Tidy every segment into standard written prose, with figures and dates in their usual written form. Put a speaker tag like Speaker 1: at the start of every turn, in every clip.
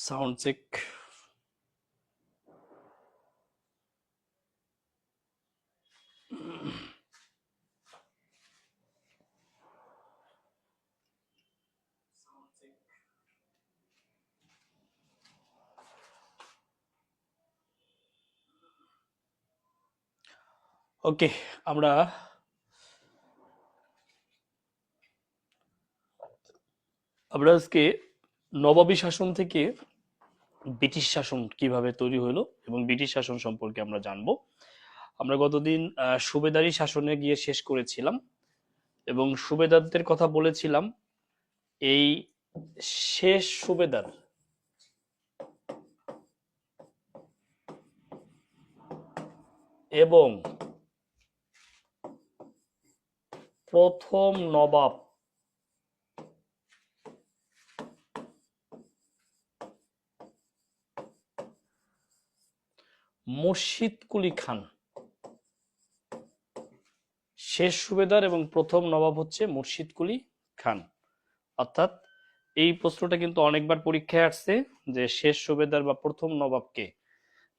Speaker 1: Sound check. ওকে, আমরা আমরা আজকে নবাবী শাসন থেকে ব্রিটিশ শাসন কিভাবে তৈরি হলো এবং ব্রিটিশ শাসন সম্পর্কে আমরা জানবো। আমরা গতদিন সুবেদারি শাসনে গিয়ে শেষ করেছিলাম এবং সুবেদারদের কথা বলেছিলাম। এই শেষ সুবেদার এবং প্রথম নবাব মুর্শিদ কুলি খান, শেষ সুবেদার এবং প্রথম নবাব হচ্ছে মুর্শিদ কুলি খান। অর্থাৎ এই প্রশ্নটা কিন্তু অনেকবার পরীক্ষায় আসছে যে শেষ সুবেদার বা প্রথম নবাবকে।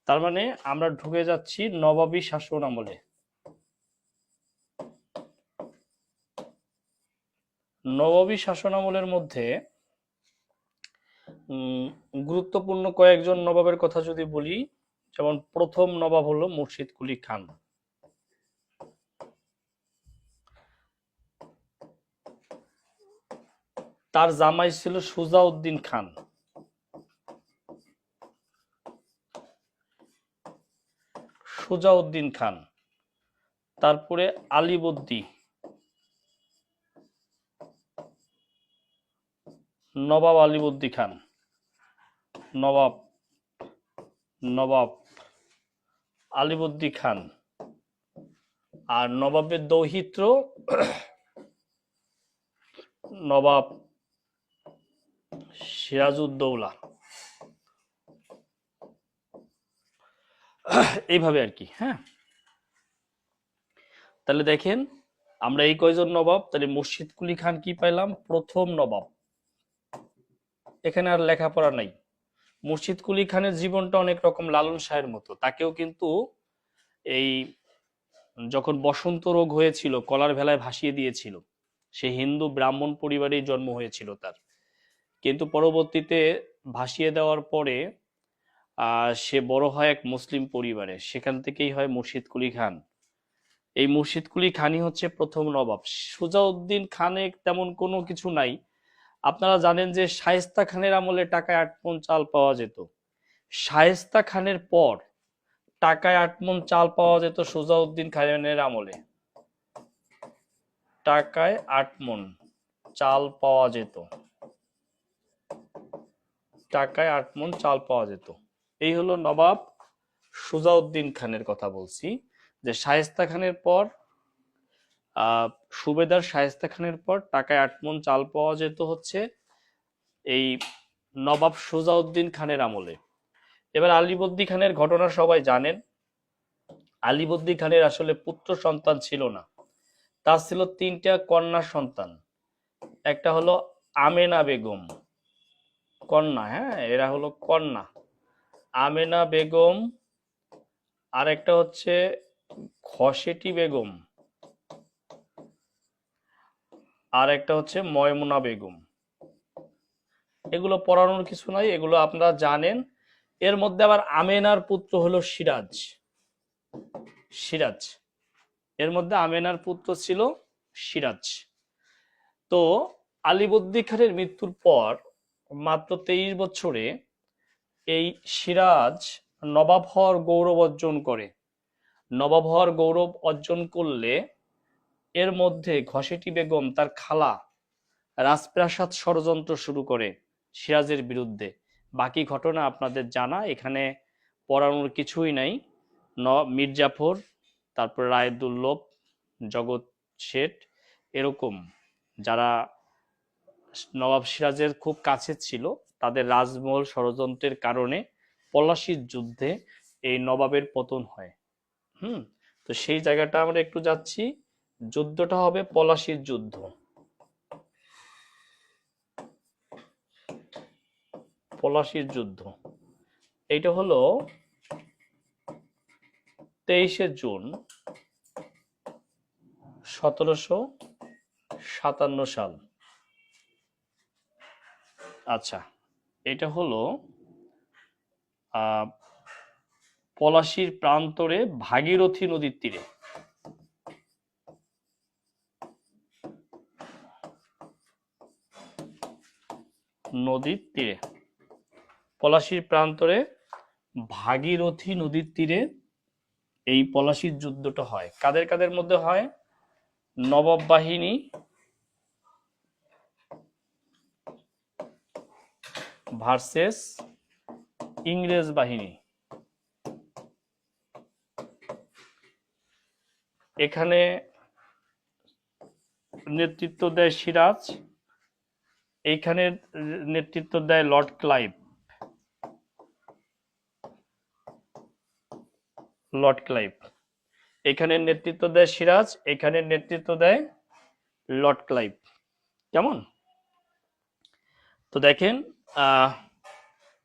Speaker 1: তার মানে আমরা ঢুকে যাচ্ছি নবাবী শাসন আমলে। নবাবী শাসন আমলের মধ্যে গুরুত্বপূর্ণ কয়েকজন নবাবের কথা যদি বলি, যেমন প্রথম নবাব হলো মুর্শিদ কুলি খান। তার জামাই ছিল সুজাউদ্দিন খান। সুজাউদ্দিন খান, তারপরে আলীবর্দী, নবাব আলীবর্দী খান, নবাব নবাব আলীবর্দী খান। আর নবাবের দৌহিত্র নবাব সিরাজউদ্দৌলা। এইভাবে আর কি। হ্যাঁ, তাহলে দেখেন আমরা এই কয়জন নবাব, তাহলে মুর্শিদ কুলি খান কি পাইলাম? প্রথম নবাব। এখানে আর লেখাপড়া নাই। মুর্শিদ কুলি খানের জীবনটা অনেক রকম লালন শাহের মতো। তাকেও কিন্তু এই যখন বসন্ত রোগ হয়েছিল কলার ভেলায় ভাসিয়ে দিয়েছিল। সে হিন্দু ব্রাহ্মণ পরিবারেই জন্ম হয়েছিল তার, কিন্তু পরবর্তীতে ভাসিয়ে দেওয়ার পরে সে বড় হয় এক মুসলিম পরিবারে। সেখান থেকেই হয় মুর্শিদ কুলি খান। এই মুর্শিদ কুলি খানই হচ্ছে প্রথম নবাব। সুজাউদ্দিন খানে তেমন কোনো কিছু নাই। আপনারা জানেন যে শায়েস্তা খানের আমলে টাকায় ৮ মণ চাল পাওয়া যেত। শায়েস্তা খানের পর টাকায় ৮ মণ চাল পাওয়া যেত সুজাউদ্দিন খানের আমলে। টাকায় ৮ মণ চাল পাওয়া যেত, টাকায় ৮ মণ চাল পাওয়া যেত। এই হলো নবাব সুজাউদ্দিন খানের কথা বলছি। যে শায়েস্তা খানের পর সুবেদার শায়েস্তা খানের পর টাকায় ৮ মণ চাল পাওয়া যেত হচ্ছে এই নবাব সুজাউদ্দিন খানের আমলে। এবার আলীবর্দী খানের ঘটনা সবাই জানেন। আলীবর্দী খানের আসলে পুত্র সন্তান ছিল না, তার ছিল 3টা কন্যা সন্তান। একটা হলো আমেনা বেগম, কন্যা। হ্যাঁ, এরা হলো কন্যা, আমেনা বেগম। আর একটা হচ্ছে খসেটি বেগম, আর একটা হচ্ছে ময়মুনা বেগম। এগুলো পড়ানোর কিছু নাই, এগুলো আপনারা জানেন। এর মধ্যে আবার আমেনার পুত্র হলো সিরাজ। সিরাজ, এর মধ্যে আমেনার পুত্র ছিল সিরাজ। তো আলীবর্দী খানের মৃত্যুর পর মাত্র 23 বছরে এই সিরাজ নবাব হওয়ার গৌরব অর্জন করে। নবাব হওয়ার গৌরব অর্জন করলে এর মধ্যে ঘসেটি বেগম তার খালা রাজপ্রাসাদ ষড়যন্ত্র শুরু করে সিরাজের বিরুদ্ধে। বাকি ঘটনা আপনাদের জানা, এখানে পড়ানোর কিছুই নাই। মির্জাফর, তারপর রায়দুল্লভ, জগৎ শেঠ, এরকম যারা নবাব সিরাজের খুব কাছে ছিল, তাদের রাজমহল ষড়যন্ত্রের কারণে পলাশির যুদ্ধে এই নবাবের পতন হয়। তো সেই জায়গাটা আমরা একটু যাচ্ছি। যুদ্ধটা হবে পলাশির যুদ্ধ। পলাশীর যুদ্ধ, এইটা হলো 23শে জুন 1757 সাল। আচ্ছা, এটা হলো পলাশীর প্রান্তরে ভাগীরথী নদীর তীরে। নদীর তীরে, পলাশীর প্রান্তরে ভাগীরথী নদীর তীরে এই পলাশীর যুদ্ধটা হয়। কাদের কাদের মধ্যে হয়? নবাব বাহিনী ভার্সেস ইংরেজ বাহিনী। এখানে নেতৃত্ব দেয় সিরাজ, এইখানে নেতৃত্ব দেয় লর্ড ক্লাইভ। লর্ড ক্লাইভ এখানে নেতৃত্ব দেয় সিরাজ, এখানে নেতৃত্ব দেয় লর্ড ক্লাইভ। কেমন? তো দেখেন,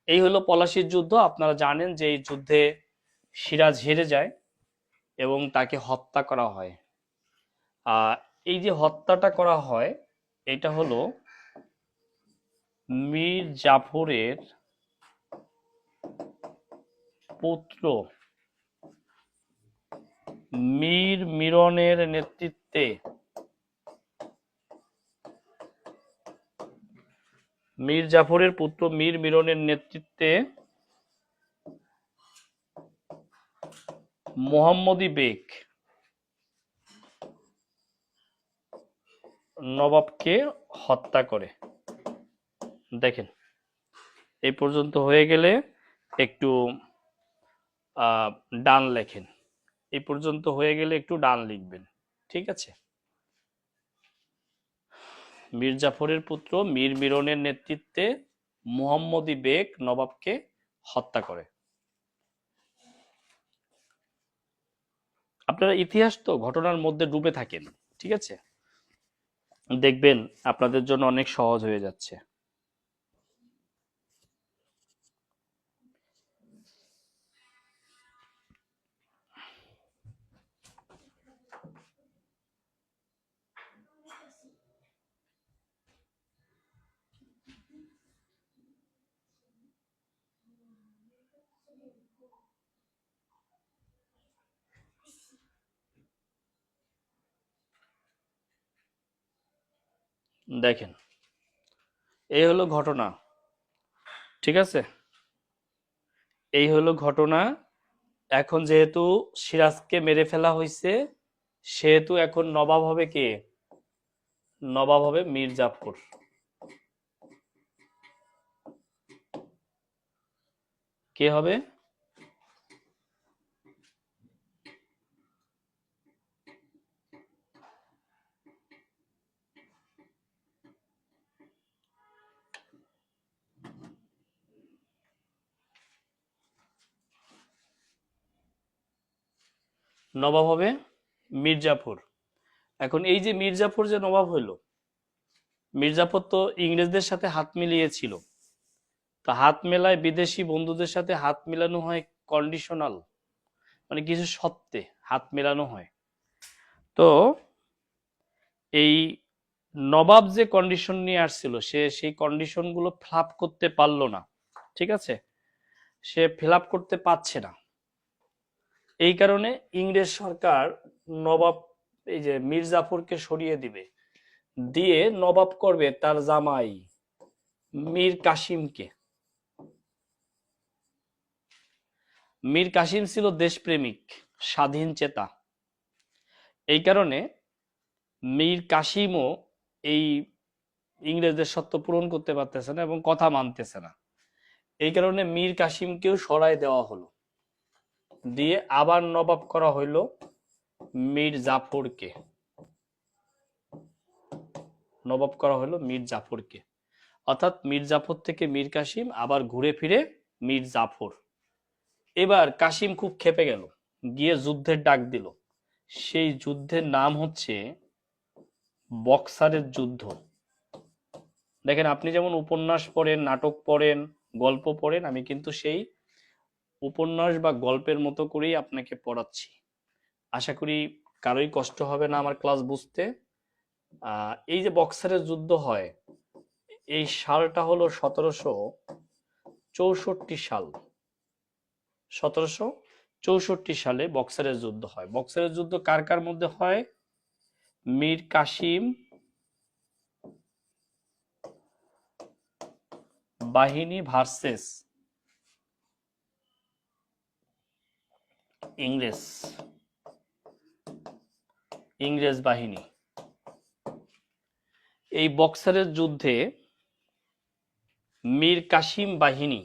Speaker 1: এই হলো পলাশীর যুদ্ধ। আপনারা জানেন যে এই যুদ্ধে সিরাজ হেরে যায় এবং তাকে হত্যা করা হয়। এই যে হত্যাটা করা হয়, এটা হলো মীর জাফরের পুত্র মীর মিরনের নেতৃত্বে মীর জাফরের পুত্র মীর মিরনের নেতৃত্বে মোহাম্মদী বেগ নবাবকে হত্যা করে। দেখেন, এই পর্যন্ত হয়ে গেলে একটু ডান লেখেন। এই পর্যন্ত হয়ে গেলে একটু ডান লিখবেন, ঠিক আছে? মীর জাফরের পুত্র মীর মিরনের নেতৃত্বে মুহাম্মদী বেগ নবাবকে হত্যা করে। আপনারা ইতিহাস তো ঘটনার মধ্যে ডুবে থাকেন, ঠিক আছে? দেখবেন আপনাদের জন্য অনেক সহজ হয়ে যাচ্ছে। দেখেন, এই হলো ঘটনা, ঠিক আছে? এই হলো ঘটনা। এখন যেহেতু সিরাজকে মেরে ফেলা হয়েছে, সেহেতু এখন নবাব হবে কে? নবাব হবে মীর জাফর। কে হবে? নবাব হবে মীর জাফর। এখন এই যে মীর জাফর যে নবাব হইল, মীর জাফর তো ইংরেজদের সাথে হাত মিলিয়েছিল। তা হাত মেলায় বিদেশি বন্ধুদের সাথে হাত মেলানো হয় কন্ডিশনাল, মানে কিছু শর্তে হাত মেলানো হয়। তো এই নবাব যে কন্ডিশন নিয়ে আসছিল, সে সেই কন্ডিশন গুলো ফিল করতে পারলো না, ঠিক আছে? সে ফিল করতে পারছে না। এই কারণে ইংরেজ সরকার নবাব এই যে মীর জাফরকে সরিয়ে দিবে, দিয়ে নবাব করবে তার জামাই মীর কাসিমকে। মীর কাসিম ছিল দেশপ্রেমিক, স্বাধীন চেতা। এই কারণে মীর কাসিমও এই ইংরেজদের শর্ত পূরণ করতে পারতেছে না এবং কথা মানতেছে না। এই কারণে মীর কাসিমকেও সরাই দেওয়া হলো, দিয়ে আবার নবাব করা হইলো মীর জাফরকে। নবাব করা হলো মীর জাফরকে, অর্থাৎ মীর জাফর থেকে মীর কাসিম আবার ঘুরে ফিরে মীর জাফর। এবার কাসিম খুব ক্ষেপে গেল, গিয়ে যুদ্ধের ডাক দিল। সেই যুদ্ধের নাম হচ্ছে বক্সারের যুদ্ধ। দেখেন, আপনি যেমন উপন্যাস পড়েন, নাটক পড়েন, গল্প পড়েন, আমি কিন্তু সেই উপন্যাস বা গল্পের মতো করেই আপনাকে পড়াচ্ছি। আশা করি কারোই কষ্ট হবে না আমার ক্লাস বুঝতে। এই যে বক্সারের যুদ্ধ হয়, এই সালটা হলো 1764 সাল। 1764 সালে বক্সারের যুদ্ধ হয়। বক্সারের যুদ্ধ কার কার মধ্যে হয়? মীর কাসিম বাহিনী ভার্সেস ইংরেজ ইংরেজ বাহিনী। এই বক্সারের যুদ্ধে মীর কাসিম বাহিনী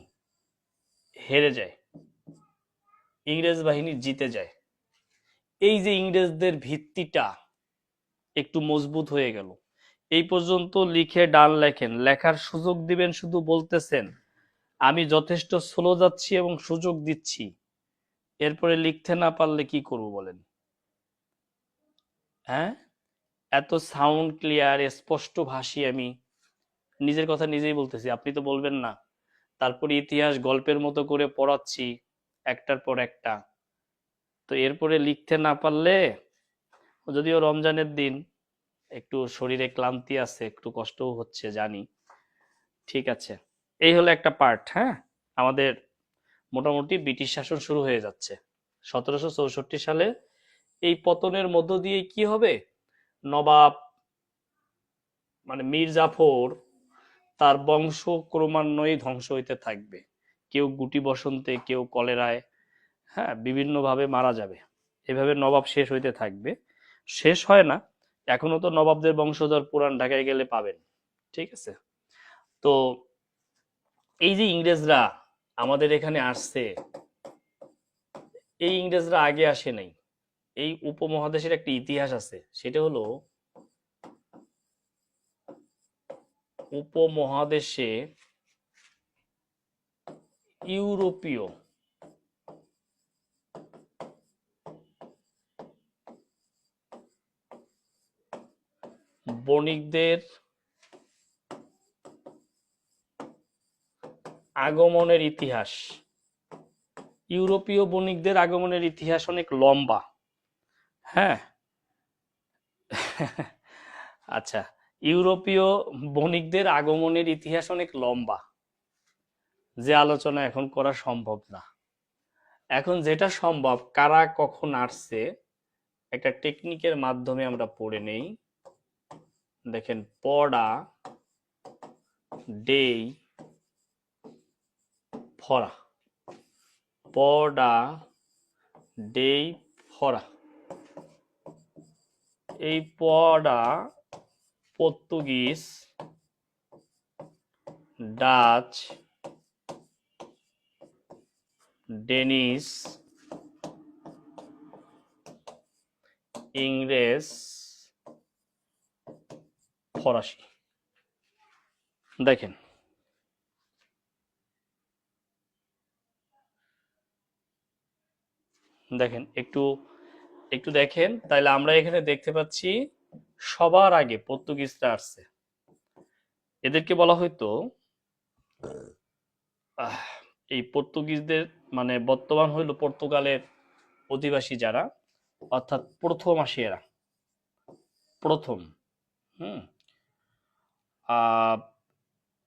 Speaker 1: হেরে যায়, ইংরেজ বাহিনী জিতে যায়। এই যে ইংরেজদের ভিত্তিটা একটু মজবুত হয়ে গেল। এই পর্যন্ত লিখে ডান লেখেন, লেখার সুযোগ দিবেন, শুধু বলতেছেন আমি যথেষ্ট স্লো যাচ্ছি এবং সুযোগ দিচ্ছি। এরপরে লিখতে না পারলে কি করব বলেন? হ্যাঁ, এত সাউন্ড ক্লিয়ার স্পষ্ট ভাষী আমি, নিজের কথা নিজেই বলতেছি, আপনি তো বলবেন না। তারপরে ইতিহাস গল্পের মতো করে পড়াচ্ছি একটার পর একটা। তো এরপরে লিখতে না পারলে, যদিও রমজানের দিন একটু শরীরে ক্লান্তি আছে, একটু কষ্টও হচ্ছে জানি, ঠিক আছে। এই হলো একটা পার্ট। হ্যাঁ, আমাদের মোটামুটি ব্রিটিশ শাসন শুরু হয়ে যাচ্ছে 1764 সালে। এই পতনের মধ্য দিয়ে কি হবে? নবাব মানে মীর জাফর, তার বংশ ক্রমান্বয়ে ধ্বংস হইতে থাকবে। কেউ গুটি বসন্তে, কেউ কলেরায়, হ্যাঁ, বিভিন্নভাবে মারা যাবে। এভাবে নবাব শেষ হইতে থাকবে। শেষ হয় না, এখনো তো নবাবদের বংশধর পুরান ঢাকায় গেলে পাবেন, ঠিক আছে। তো এই যে ইংরেজরা আমাদের এখানে আসছে, এই ইংরেজরা আগে আসে নাই। এই উপমহাদেশের একটা ইতিহাস আছে, সেটা হলো উপমহাদেশে ইউরোপীয় বণিকদের আগমনের ইতিহাস। ইউরোপীয় বণিকদের আগমনের ইতিহাস অনেক লম্বা। হ্যাঁ, আচ্ছা, ইউরোপীয় বণিকদের আগমনের ইতিহাস অনেক লম্বা, যে আলোচনা এখন করা সম্ভব না। এখন যেটা সম্ভব, কারা কখন আসছে একটা টেকনিকের মাধ্যমে আমরা পড়ে নেই। দেখেন, পড়া ডেই ফরা, পড়া ডেই ফরা। এই পড়া পর্তুগিজ, ডাচ, ডেনিশ, ইংরেজ, ফরাসি। দেখেন, দেখেন একটু একটু দেখেন, তাহলে আমরা এখানে দেখতে পাচ্ছি সবার আগে পর্তুগিজরা আসছে। এদেরকে বলা হয়তো এই পর্তুগিজদের মানে বর্তমান হইল পর্তুগালের অধিবাসী যারা, অর্থাৎ প্রথম আসে এরা, প্রথম। হুম,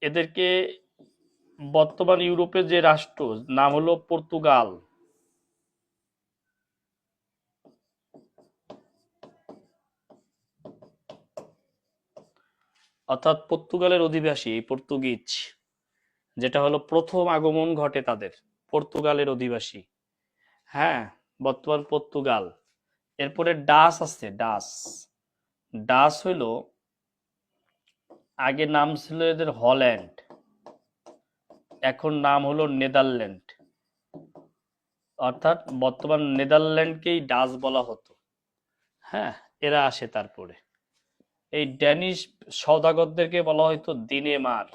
Speaker 1: এদেরকে বর্তমান ইউরোপের যে রাষ্ট্র নাম হলো পর্তুগাল, অর্থাৎ পর্তুগালের অধিবাসী এই পর্তুগিজ, যেটা হলো প্রথম আগমন ঘটে তাদের, পর্তুগালের অধিবাসী। হ্যাঁ, বর্তমান পর্তুগাল। এরপরে ডাচ আছে, ডাচ। ডাচ হইল, আগে নাম ছিল এদের হল্যান্ড, এখন নাম হলো নেদারল্যান্ড, অর্থাৎ বর্তমান নেদারল্যান্ডকেই ডাচ বলা হতো। হ্যাঁ, এরা আসে। তারপরে এই ড্যানিশ সওদাগরদেরকে বলা হয়তো দিনেমার।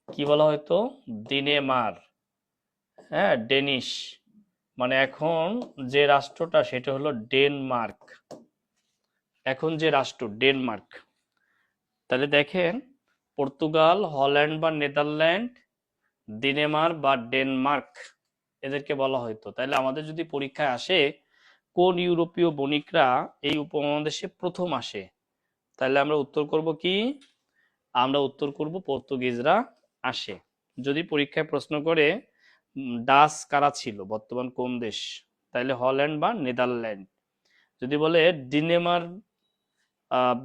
Speaker 1: কি বলা হয়তো? দিনেমার। হ্যাঁ, ডেনিশ মানে এখন যে রাষ্ট্রটা সেটা হলো ডেনমার্ক, এখন যে রাষ্ট্র ডেনমার্ক। তাহলে দেখেন, পর্তুগাল, হল্যান্ড বা নেদারল্যান্ড, ডেনমার্ক বা ডেনমার্ক এদেরকে বলা হতো। তাহলে আমাদের যদি পরীক্ষায় আসে কোন ইউরোপীয় বণিকরা এই উপমহাদেশে প্রথম আসে, তাহলে আমরা উত্তর করব কি? আমরা উত্তর করব পর্তুগিজরা আসে। যদি পরীক্ষায় প্রশ্ন করে ডাচ কারা ছিল, বর্তমান কোন দেশ, তাহলে হল্যান্ড বা নেদারল্যান্ড। যদি বলে ডেনমার্ক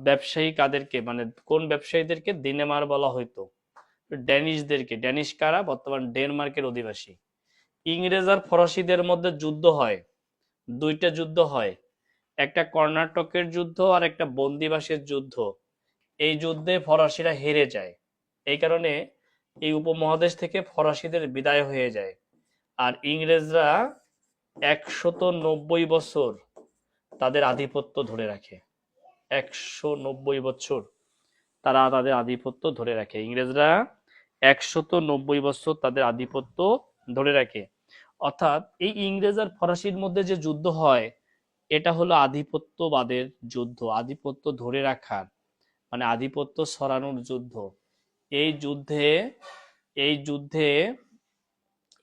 Speaker 1: ব্যবসায়ী কাদেরকে, মানে কোন ব্যবসায়ীদেরকে ডেনমার্ক বলা হইতো, ড্যানিশদেরকে। ড্যানিশ কারা? বর্তমান ডেনমার্কের অধিবাসী। ইংরেজ আর ফরাসিদের মধ্যে যুদ্ধ হয়, দুইটা যুদ্ধ হয়, একটা কর্ণাটকের যুদ্ধ আর একটা বন্দিবাসের যুদ্ধ। এই যুদ্ধে ফরাসিরা হেরে যায়, এই কারণে এই উপমহাদেশ থেকে ফরাসিদের বিদায় হয়ে যায়। আর ইংরেজরা 190 বছর তাদের আধিপত্য ধরে রাখে। 190 বছর তারা তাদের আধিপত্য ধরে রাখে। ইংরেজরা 190 বছর তাদের আধিপত্য ধরে রাখে। অর্থাৎ এই ইংরেজ আর ফরাসির মধ্যে যে যুদ্ধ হয়, এটা হলো আধিপত্যবাদের যুদ্ধ, আধিপত্য ধরে রাখার, মানে আধিপত্য সরানোর যুদ্ধ। এই যুদ্ধে এই যুদ্ধে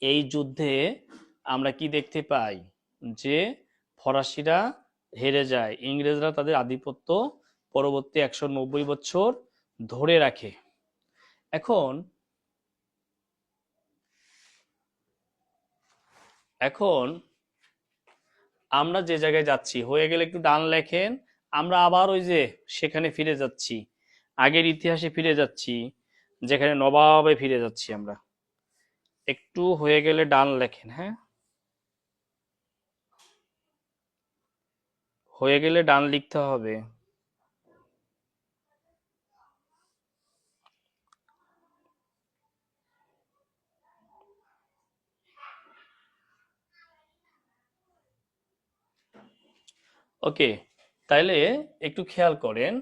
Speaker 1: এই যুদ্ধে আমরা কি দেখতে পাই? যে ফরাসিরা হেরে যায়, ইংরেজরা তাদের আধিপত্য পরবর্তী 190 বছর ধরে রাখে। এখন এখন আমরা যে জায়গায় যাচ্ছি, হয়ে গেলে একটু ডান লেখেন। আমরা আবার ওই যে সেখানে ফিরে যাচ্ছি, আগের ইতিহাসে ফিরে যাচ্ছি, যেখানে নবাবে ফিরে যাচ্ছি আমরা। একটু হয়ে গেলে ডান লেখেন, হ্যাঁ, হয়ে গেলে ডান লিখতে হবে। ওকে, তাইলে একটু খেয়াল করেন।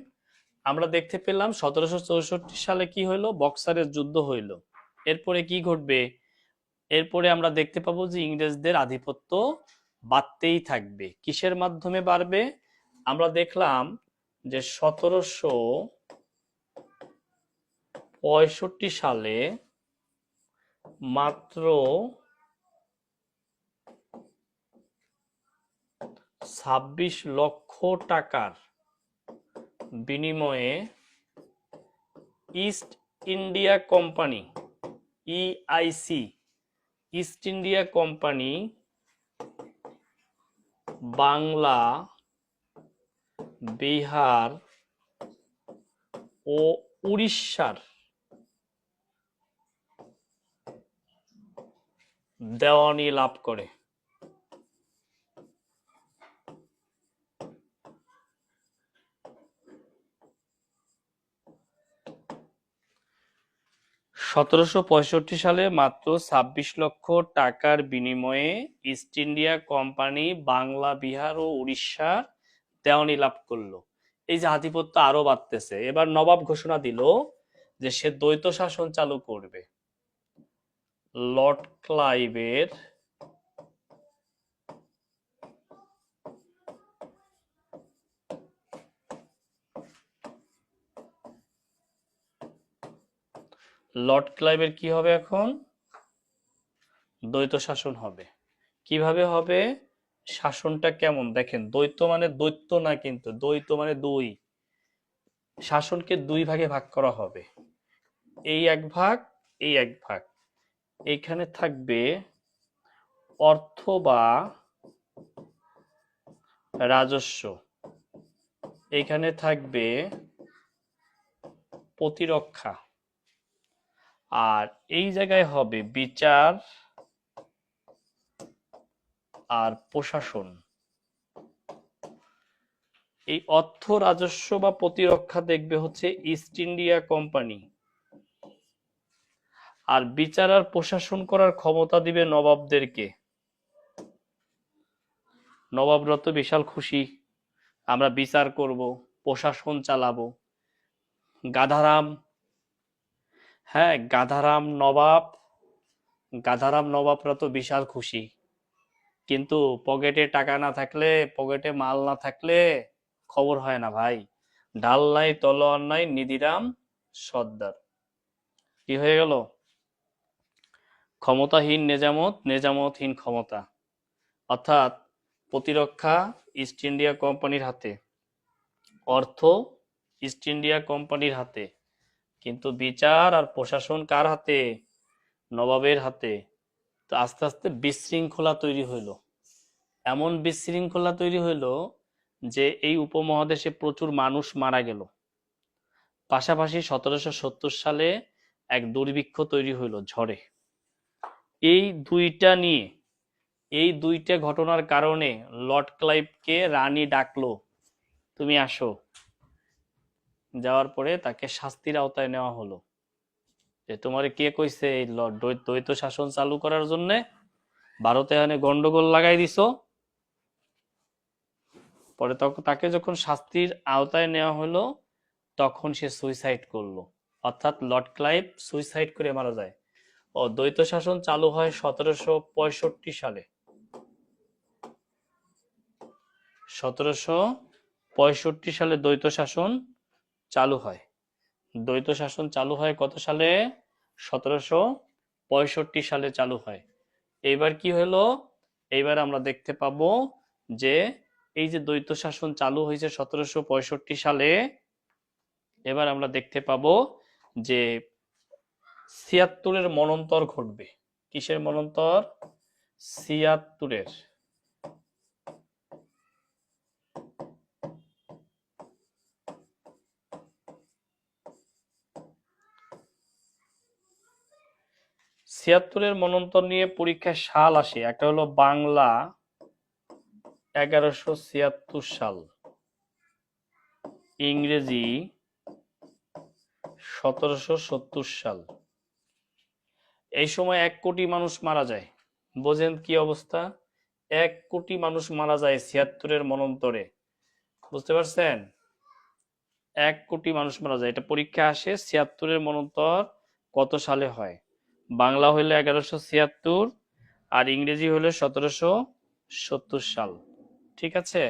Speaker 1: আমরা দেখতে পেলাম 1764 সালে কি হইলো? বক্সারের যুদ্ধ হইলো। এরপরে কি ঘটবে? এরপরে আমরা দেখতে পাবো যে ইংরেজদের আধিপত্য বাড়তেই থাকবে। কিসের মাধ্যমে বাড়বে? আমরা দেখলাম যে 1765 সালে মাত্র 26 লক্ষ টাকার বিনিময়ে East India company, EIC, East India company Bangla, Bihar ও উড়িষ্যার দেওয়ানি লাভ করে। সালে মাত্র 26 লক্ষ টাকার বিনিময়ে East India company Bangla, Bihar ও উড়িষ্যার দেওয়ানি লাভ করলো। এই যে আধিপত্য আরো বাড়তেছে। এবার নবাব ঘোষণা দিল যে সে দ্বৈত শাসন চালু করবে। লর্ড ক্লাইভের কি হবে? এখন দ্বৈত শাসন হবে। কিভাবে হবে? শাসনটা কেমন দেখেন, দ্বৈত মানে দৈত্য না, কিন্তু দ্বৈত মানে দুই। শাসনকে দুই ভাগে ভাগ করা হবে, এই এক ভাগ, এই এক ভাগ। এইখানে থাকবে অর্থ বা রাজস্ব, এইখানে থাকবে প্রতিরক্ষা, আর এই জায়গায় হবে বিচার আর প্রশাসন। এই অর্থ, রাজস্ব বা প্রতিরক্ষা দেখবে হচ্ছে ইস্ট ইন্ডিয়া কোম্পানি, আর বিচার আর প্রশাসন করার ক্ষমতা দিবে নবাবদেরকে। নবাবরা তো বিশাল খুশি, আমরা বিচার করব, প্রশাসন চালাবো। গাধারাম, হ্যাঁ, গাধারাম নবাবরা তো বিশাল খুশি। কিন্তু পকেটে টাকা না থাকলে, পকেটে মাল না থাকলে খবর হয় না ভাই। ঢাল নাই, তলোয়ার নাই, নিধিরাম সর্দার। কি হয়ে গেল? ক্ষমতাহীন নেজামত, নেজামতহীন ক্ষমতা। অর্থাৎ প্রতিরক্ষা ইস্ট ইন্ডিয়া কোম্পানির হাতে, অর্থ ইস্ট ইন্ডিয়া কোম্পানির হাতে, কিন্তু বিচার আর প্রশাসন কার হাতে? নবাবের হাতে। তো আস্তে আস্তে বিশৃঙ্খলা তৈরি হইল, এমন বিশৃঙ্খলা তৈরি হইল যে এই উপমহাদেশে প্রচুর মানুষ মারা গেল। পাশাপাশি 1770 সালে এক দুর্ভিক্ষ তৈরি হইল ঝড়ে। এই দুইটা ঘটনার কারণে লর্ড ক্লাইভকে রানী ডাকলো, তুমি আসো। যাওয়ার পরে তাকে শাস্তির আওতায় নেওয়া হলো, যে তোমারে কে কইছে এই দ্বৈত শাসন চালু করার জন্য, ভারতে এখানে গন্ডগোল লাগাই দিছো। পরে তাকে যখন শাস্তির আওতায় নেওয়া হলো তখন সে সুইসাইড করলো, অর্থাৎ লর্ড ক্লাইভ সুইসাইড করে মারা যায়। ও দ্বৈত শাসন চালু হয় 1765 সালে। 1765 সালে দ্বৈত শাসন চালু হয়। দ্বৈত শাসন চালু হয় কত সালে? 1765 সালে চালু হয়। এইবার কি হলো? এইবার আমরা দেখতে পাবো যে এই যে দ্বৈত শাসন চালু হয়েছে 1765 সালে, এবার আমরা দেখতে পাবো যে 76-এর মনন্তর ঘটবে। কিসের মনন্তর? 76-এর। ছিয়াত্তরের মনন্তর নিয়ে পরীক্ষায় সাল আসে, একটা হলো বাংলা 1176 সাল, ইংরেজি 1770 সাল। এই সময় 1 কোটি মানুষ মারা যায়। বোঝেন কি অবস্থা? 1 কোটি মানুষ মারা যায় 76-এর মনন্তরে। বুঝতে পারছেন? 1 কোটি মানুষ মারা যায়। এটা পরীক্ষা আসে 76-এর মনন্তর কত সালে হয়। বাংলা হইলে 1176 আর ইংরেজি হইলে 1770 সাল। ঠিক আছে?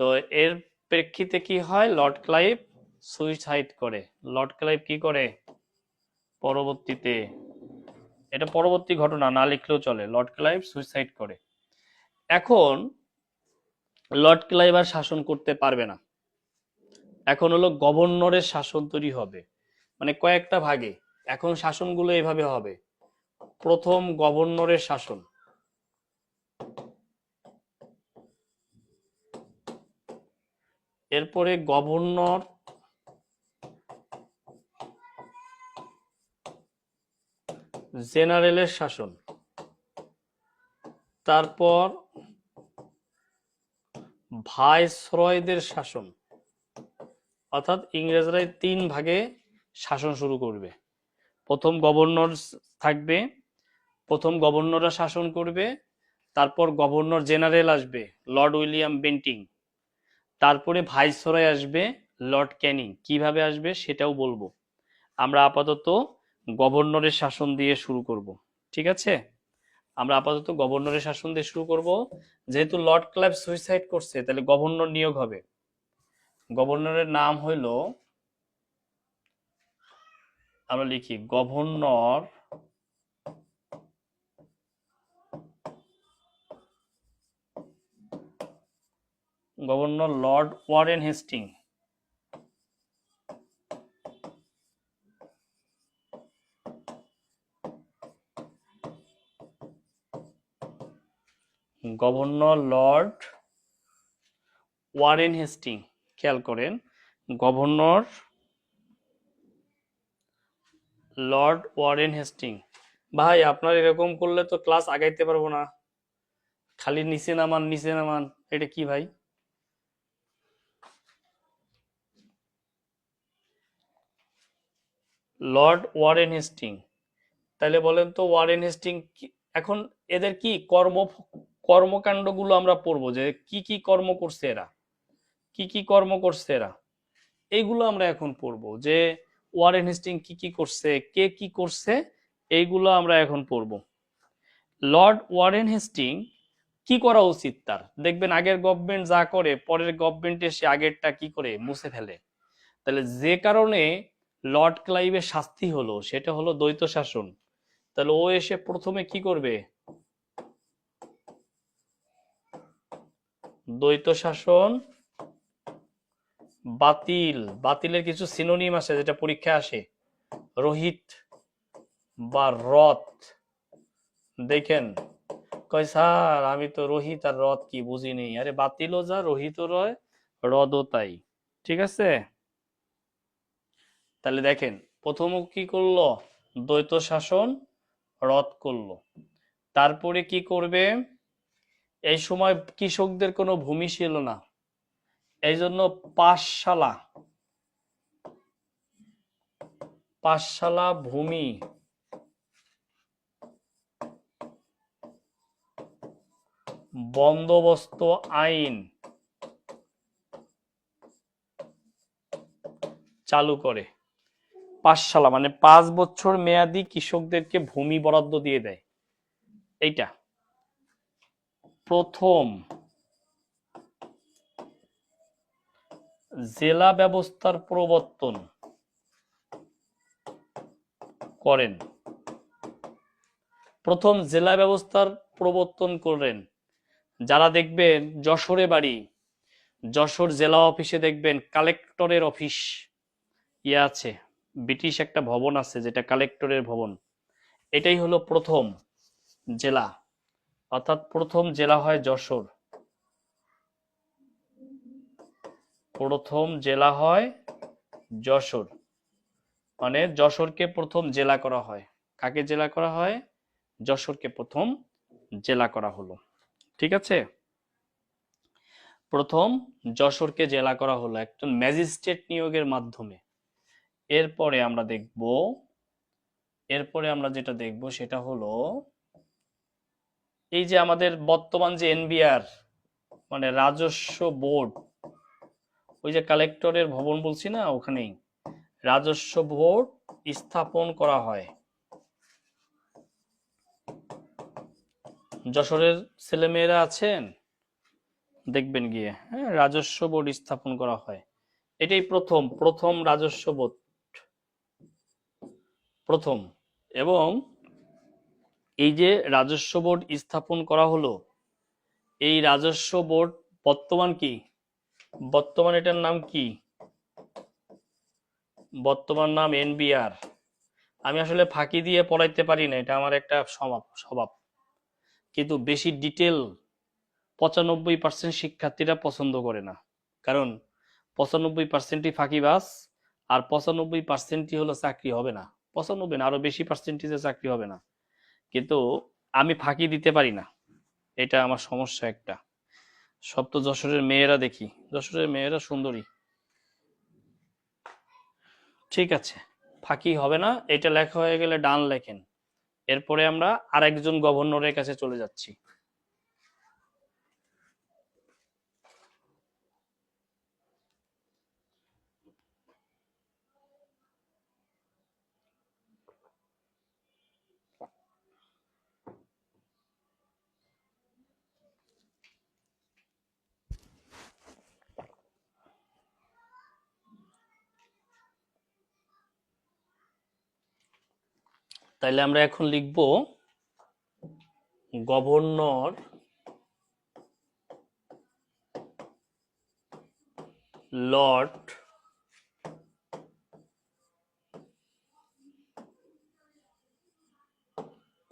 Speaker 1: তো এর প্রেক্ষিতে কি হয়? লর্ড ক্লাইভ সুইসাইড করে। লর্ড ক্লাইভ কি করে পরবর্তীতে, এটা পরবর্তী ঘটনা, না লিখলেও চলে, লর্ড ক্লাইভ সুইসাইড করে। এখন লর্ড ক্লাইভ আর শাসন করতে পারবে না, এখন হলো গভর্নরের শাসন তৈরি হবে, মানে কয়েকটা ভাগে। এখন শাসনগুলো এভাবে হবে: প্রথম গভর্নরের শাসন, এরপরে গভর্নর জেনারেলের শাসন, তারপর ভাইসরয়দের শাসন। অর্থাৎ ইংরেজরাই 3 ভাগে শাসন শুরু করবে। প্রথম গভর্নর থাকবে, প্রথম গভর্নররা শাসন করবে, তারপর গভর্নর জেনারেল আসবে লর্ড উইলিয়াম বেন্টিং, তারপরে ভাইসরয় আসবে লর্ড ক্যানিং। কিভাবে আসবে সেটাও বলবো। আমরা আপাতত গভর্নরের শাসন দিয়ে শুরু করব, ঠিক আছে? আমরা আপাতত গভর্নরের শাসন দিয়ে শুরু করব। যেহেতু লর্ড ক্লাইভ সুইসাইড করছে, তাহলে গভর্নর নিয়োগ হবে। গভর্নরের নাম হইল, আমরা লিখি governor lord Warren Hastings. Governor lord Warren Hastings. খেয়াল করেন, গভর্নর লর্ড ওয়ারেন হেস্টিং। ভাই আপনার এরকম করলে তো ক্লাস আগাইতে পারবো না, খালি নিচে নামান নিচে নামান, এটা কি ভাই? Lord Warren Hastings. তাহলে বলেন তো ওয়ারেন হেস্টিং এখন এদের কি কর্মকাণ্ডগুলো আমরা পড়বো, যে কি কি কর্ম করছে এরা, কি কি কর্ম করছে এরা, এইগুলো আমরা এখন পড়বো। যে ওয়ারেন হেস্টিং কি কি করছে, কে কি করছে, এইগুলো আমরা এখন পড়বো। লর্ড ওয়ারেন হেস্টিং কি করা উচিত তার? দেখবেন আগের গভর্নমেন্ট যা করে, পরের গভর্নমেন্ট এসে আগেরটা কি করে মুছে ফেলে। তাহলে যে কারণে লর্ড ক্লাইভের শাস্তি হলো, সেটা হলো দ্বৈত শাসন। তাহলে ও এসে প্রথমে কি করবে? দ্বৈত শাসন বাতিল। বাতিলের কিছু সিনোনিম আছে যেটা পরীক্ষায় আসে, রহিত বা রথ। দেখেন, কয় স্যার আমি তো রহিত আর রথ কি বুঝিনি। আরে বাতিলও যা, রহিতও রয়, রদও তাই। ঠিক আছে, তাহলে দেখেন প্রথম কি করলো? দ্বৈত শাসন রদ করলো। তারপরে কি করবে? এই সময় কৃষকদের কোনো ভূমি ছিল না, এই জন্য পাঁচশালা ভূমি বন্দোবস্ত আইন চালু করে। পাঁচশালা মানে 5 বছর মেয়াদি কৃষকদেরকে ভূমি বরাদ্দ দিয়ে দেয়। এইটা প্রথম জেলা ব্যবস্থার প্রবর্তন করেন। প্রথম জেলা ব্যবস্থার প্রবর্তন করেন যারা দেখবেন যশোরে বাড়ি, যশোর জেলা অফিসে দেখবেন কালেক্টরের অফিস ইয়ে আছে, ব্রিটিশ একটা ভবন আছে যেটা কালেক্টরের ভবন। এটাই হলো প্রথম জেলা, অর্থাৎ প্রথম জেলা হয় যশোর। প্রথম জেলা হয় যশোর, মানে যশোরকে প্রথম জেলা করা হয়। কাকে জেলা করা হয়? যশোরকে প্রথম জেলা করা হলো। ঠিক আছে, প্রথম যশোরকে জেলা করা হলো একজন ম্যাজিস্ট্রেট নিয়োগের মাধ্যমে। এরপরে আমরা যেটা দেখব সেটা হলো এই যে আমাদের বর্তমান যে এনবিআর মানে রাজস্ব বোর্ড, ওই যে কালেক্টরের ভবন বলছি না, ওখানেই রাজস্ব বোর্ড স্থাপন করা হয়। যশোরের ছেলেমেয়েরা আছেন, দেখবেন গিয়ে, হ্যাঁ, রাজস্ব বোর্ড স্থাপন করা হয়। এটাই প্রথম রাজস্ব বোর্ড, প্রথম। এবং এই যে রাজস্ব বোর্ড স্থাপন করা হলো, এই রাজস্ব বোর্ড বর্তমান এটার নাম কি? বর্তমান নাম এনবিআর। আমি আসলে ফাঁকি দিয়ে পড়াইতে পারি না, এটা আমার একটা স্বভাব। কিন্তু বেশি ডিটেল 95% শিক্ষার্থীরা পছন্দ করে না, কারণ 95%ই ফাঁকিবাজ, আর 95%ই হলো চাকরি হবে না। 95 না, আরো বেশি পার্সেন্টেজে চাকরি হবে না। কিন্তু আমি ফাঁকি দিতে পারি না, এটা আমার সমস্যা একটা। সব তো যশোরের মেয়েরা দেখি, যশোরের মেয়েরা সুন্দরী। ঠিক আছে, ফাঁকি হবে না, এটা লেখা হয়ে গেলে ডান লেখেন। এরপরে আমরা আরেকজন গভর্নরের কাছে চলে যাচ্ছি। তাইলে আমরা এখন লিখব governor Lord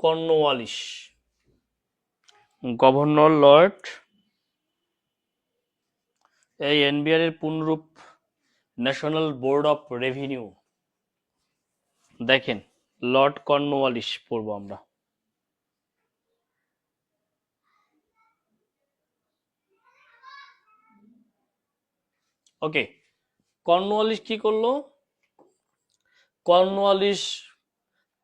Speaker 1: Cornwallis. Governor Lord, এই এনবিআর এর পূর্ণরূপ ন্যাশনাল বোর্ড অফ রেভিনিউ। দেখেন লর্ড কর্নওয়ালিস পড়বো আমরা। ওকে, কর্নওয়ালিস কি করলো? কর্নওয়ালিস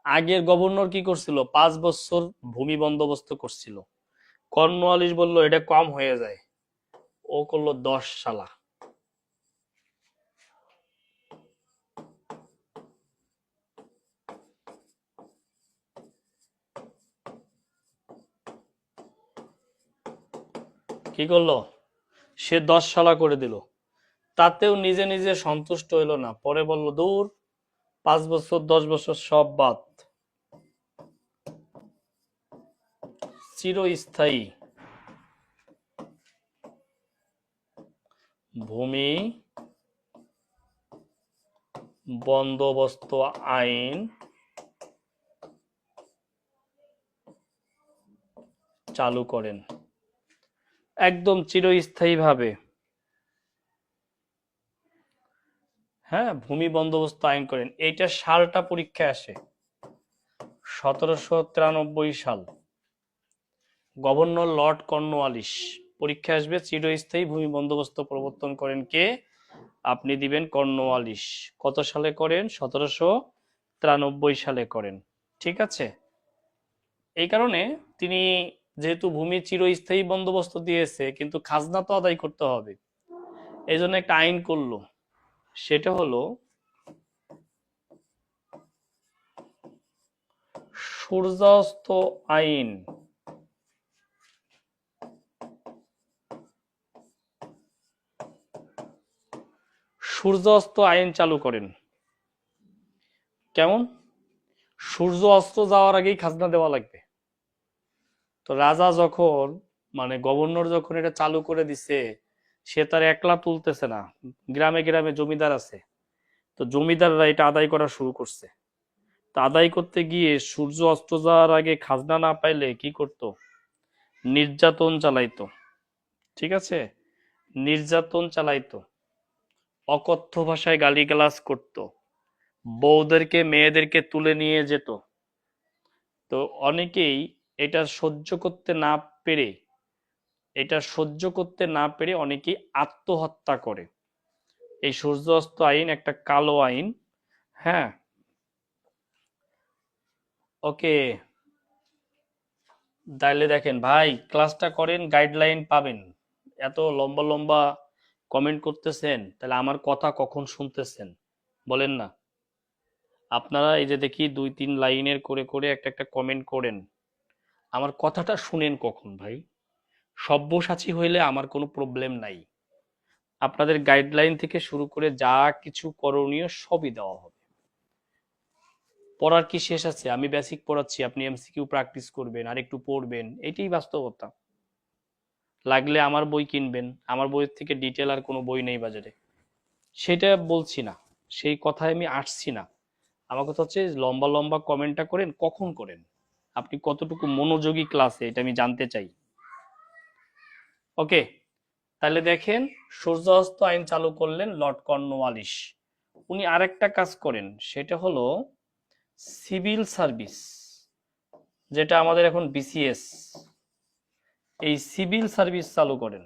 Speaker 1: আগের গভর্নর কি করছিল? 5 বছর ভূমি বন্দোবস্ত করছিল। কর্নওয়ালিস বলল এটা কম হয়ে যায়, ও করলো 10 সালা। কি করলো? সে 10 সালা করে দিল। তাতেও নিজে নিজে সন্তুষ্ট হইল না, পরে বলল দূর, 5 বছর 10 বছর সব বাদ। চিরস্থায়ী ভূমি বন্দোবস্ত আইন চালু করেন। একদম চিরস্থায়ীভাবে, হ্যাঁ, ভূমি বন্দোবস্ত আইন করেন। এইটা সালটা পরীক্ষায় আসে, 1793 সাল। Governor Lord Cornwallis. পরীক্ষা আসবে চিরস্থায়ী ভূমি বন্দোবস্ত প্রবর্তন করেন কে? আপনি দিবেন কর্নওয়ালিস। কত সালে করেন? 1793 সালে করেন। ঠিক আছে, এই কারণে তিনি যেহেতু ভূমি চিরস্থায়ী বন্দোবস্ত দিয়েছে, কিন্তু খাজনা তো আদায় করতে হবে, এই জন্য একটা আইন করলো, সেটা হলো সূর্যাস্ত আইন। সূর্যাস্ত আইন চালু করেন। কেমন? সূর্য অস্ত যাওয়ার আগেই খাজনা দেওয়া লাগবে। তো রাজা যখন, মানে গভর্নর যখন এটা চালু করে দিছে, সে তার একলা তুলতেছে না, গ্রামে গ্রামে জমিদার আছে, তো জমিদাররা এটা আদায় করা শুরু করছে। তো আদায় করতে গিয়ে সূর্য অস্ত যাওয়ার আগে খাজনা না পাইলে কি করত? নির্যাতন চালাইতো। ঠিক আছে, নির্যাতন চালাইতো, অকথ্য ভাষায় গালিগালাজ করত, বউদেরকে মেয়েদেরকে তুলে নিয়ে যেত। তো অনেকেই এটা সহ্য করতে না পেরে, অনেকেই আত্মহত্যা করে। এই সূর্য অস্ত আইন একটা কালো আইন। হ্যাঁ, ওকে, তাহলে দেখেন ভাই, ক্লাসটা করেন, গাইডলাইন পাবেন। এত লম্বা লম্বা কমেন্ট করতেছেন, তাহলে আমার কথা কখন শুনতেছেন বলেন না? আপনারা এই যে দেখি 2-3 লাইনের করে করে একটা একটা কমেন্ট করেন, আমার কথাটা শুনেন কখন ভাই? সব্যসাচী হইলে আমার কোনো প্রবলেম নাই, আপনাদের গাইডলাইন থেকে শুরু করে যা কিছু করণীয় সবই দেওয়া হবে। পড়ার কি শেষ আছে? আমি বেসিক পড়াচ্ছি, আপনি এমসিকিউ প্র্যাকটিস করবেন আর একটু পড়বেন, এটাই বাস্তবতা। লাগলে আমার বই কিনবেন, আমার বইয়ের থেকে ডিটেল আর কোনো বই নেই বাজারে, সেটা বলছি না, সেই কথায় আমি আসছি না। আমার কথা হচ্ছে লম্বা লম্বা কমেন্টটা করেন, কখন করেন? আপনি কতটুকু মনোযোগী ক্লাসে, এটা আমি জানতে চাই। ওকে, তাহলে দেখেন, সূর্যাস্ত আইন চালু করলেন লর্ড কর্নওয়ালিস। উনি আরেকটা কাজ করেন, সেটা হলো সিভিল সার্ভিস, যেটা আমাদের এখন বিসিএস, এই সিভিল সার্ভিস চালু করেন।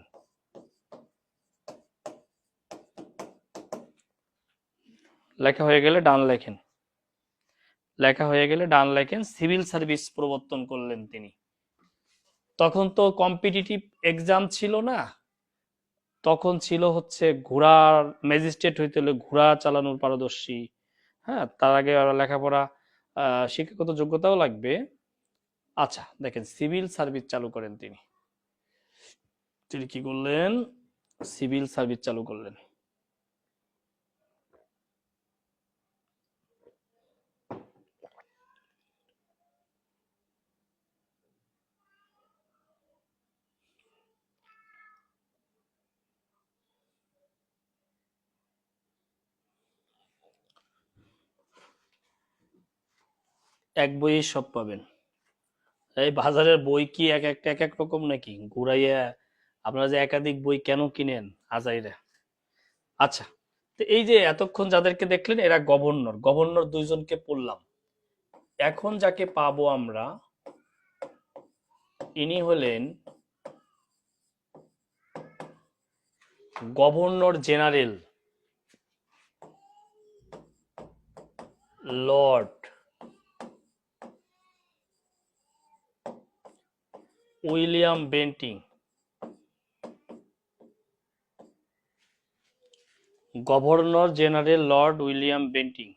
Speaker 1: লেখা হয়ে গেলে ডান লেখেন, লেখা হয়ে গেলে ডান লেখেন। সিভিল সার্ভিস প্রবর্তন করলেন তিনি। তখন তো কম্পিটিটিভ এক্সাম ছিল না, তখন ছিল হচ্ছে ঘোড়ার, ম্যাজিস্ট্রেট হইতে হলে ঘোড়া চালানোর পারদর্শী, হ্যাঁ, তার আগে আরো লেখাপড়া, শিক্ষাগত যোগ্যতাও লাগবে। আচ্ছা দেখেন, সিভিল সার্ভিস চালু করেন তিনি। তিনি কি করলেন? সিভিল সার্ভিস চালু করলেন। এক বইয়ে সব পাবেন। এই বাজারের বই কি এক একটা এক এক রকম নাকি? ঘুরাইয়া আপনারা যে একাধিক বই কেন কিনেন আজাইরা? আচ্ছা, তো এই যে এতক্ষণ যাদেরকে দেখলেন, এরা গভর্নর। গভর্নর দুইজনকে পড়লাম। এখন যাকে পাবো আমরা, ইনি হলেন governor general Lord William Bentinck. Governor general Lord William Bentinck.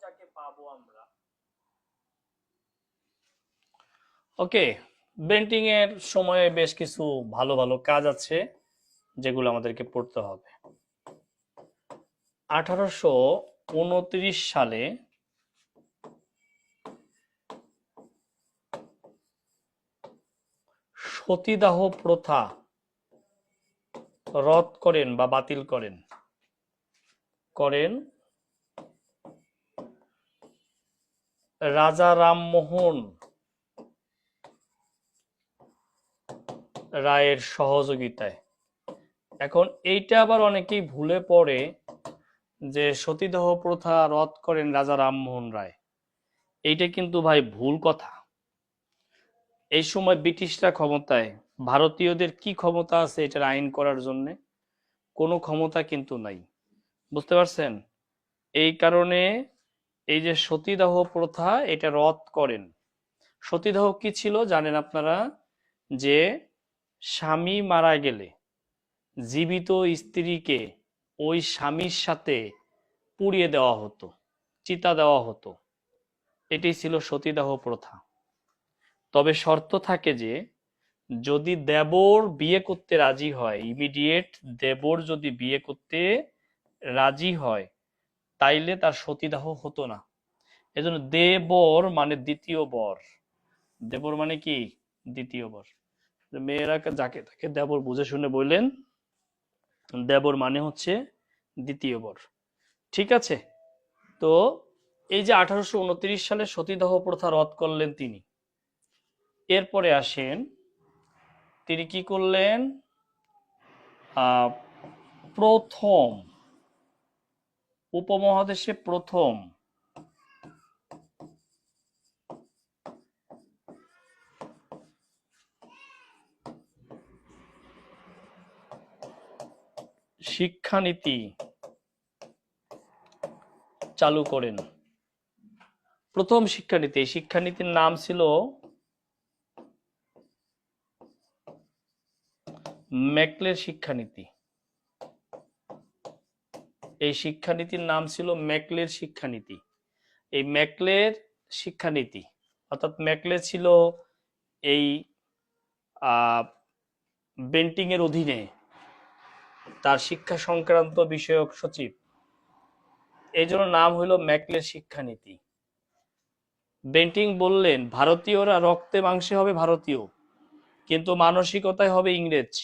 Speaker 1: যাকে পাবো আমরা। ওকে, বেন্টিং এর সময়ে বেশ কিছু ভালো ভালো কাজ আছে যেগুলো আমাদেরকে পড়তে হবে। 1829 সালে সতীদাহ প্রথা রদ করেন বা বাতিল করেন রাজা রামমোহন রায়ের সহযোগিতায়। এখন এইটা আবার অনেকেই ভুলে পড়ে যে সতীদাহ প্রথা রদ করেন রাজা রামমোহন রায়। এইটা কিন্তু ভাই ভুল কথা। এই সময় ব্রিটিশরা ক্ষমতায়, ভারতীয়দের কি ক্ষমতা আছে এটার আইন করার জন্য? কোনো ক্ষমতা কিন্তু নাই, বুঝতে পারছেন? এই কারণে এই যে সতীদাহ প্রথা এটা রদ করেন। সতীদাহ কি ছিল জানেন আপনারা? যে স্বামী মারা গেলে জীবিত স্ত্রীকে ওই স্বামীর সাথে পুড়িয়ে দেওয়া হতো, চিতা দেওয়া হতো। এটাই ছিল সতীদাহ প্রথা। তবে শর্ত থাকে যে যদি দেবর বিয়ে করতে রাজি হয়, ইমিডিয়েট দেবর যদি বিয়ে করতে রাজি হয়, তাইলে তার সতীদাহ হতো না। এজন্য দেবর মানে দ্বিতীয় বর। দেবর মানে কি? দ্বিতীয় বর। মেয়েরা যাকে তাকে দেবর বুঝে শুনে বললেন, দেবর মানে হচ্ছে দ্বিতীয় বর। ঠিক আছে? তো এই যে 1829 সালে সতীদাহ প্রথা রদ করলেন তিনি, এরপরে আসেন তিনি কি করলেন? প্রথম উপমহাদেশে প্রথম শিক্ষানীতি চালু করেন। প্রথম শিক্ষানীতি, এই শিক্ষানীতির নাম ছিল ম্যাকলের শিক্ষানীতি। এই শিক্ষানীতির নাম ছিল ম্যাকলের শিক্ষানীতি। এই ম্যাকলের শিক্ষানীতি অর্থাৎ ম্যাকলে ছিল এই বেন্টিং এর অধীনে তার শিক্ষা সংক্রান্ত বিষয়ক সচিব। এই জন্য নাম হলো ম্যাকলের শিক্ষানীতি। বেন্টিং বললেন ভারতীয়রা রক্তে মাংসে হবে ভারতীয়, কিন্তু মানসিকতায় হবে ইংরেজ।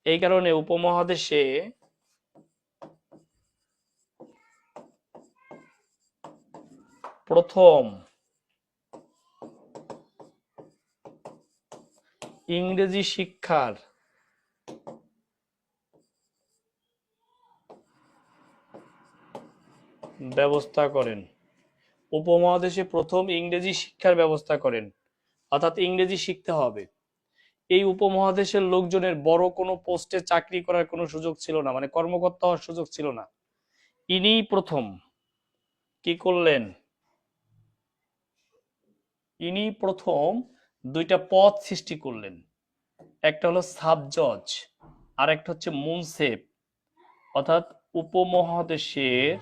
Speaker 1: এই কারণে উপমহাদেশে প্রথম ইংরেজি শিক্ষার ব্যবস্থা করেন। উপমহাদেশে প্রথম ইংরেজি শিক্ষার ব্যবস্থা করেন, অর্থাৎ ইংরেজি শিখতে হবে। এই উপমহাদেশের লোকজনের বড় কোনো পোস্টে চাকরি করার কোনো সুযোগ ছিল না, মানে কর্মকর্তা হওয়ার সুযোগ ছিল না। ইনি প্রথম কি করলেন? ইনি প্রথম দুইটা পদ সৃষ্টি করলেন। একটা হলো সাব জজ, আর একটা হচ্ছে মুনসেফ। অর্থাৎ উপমহাদেশের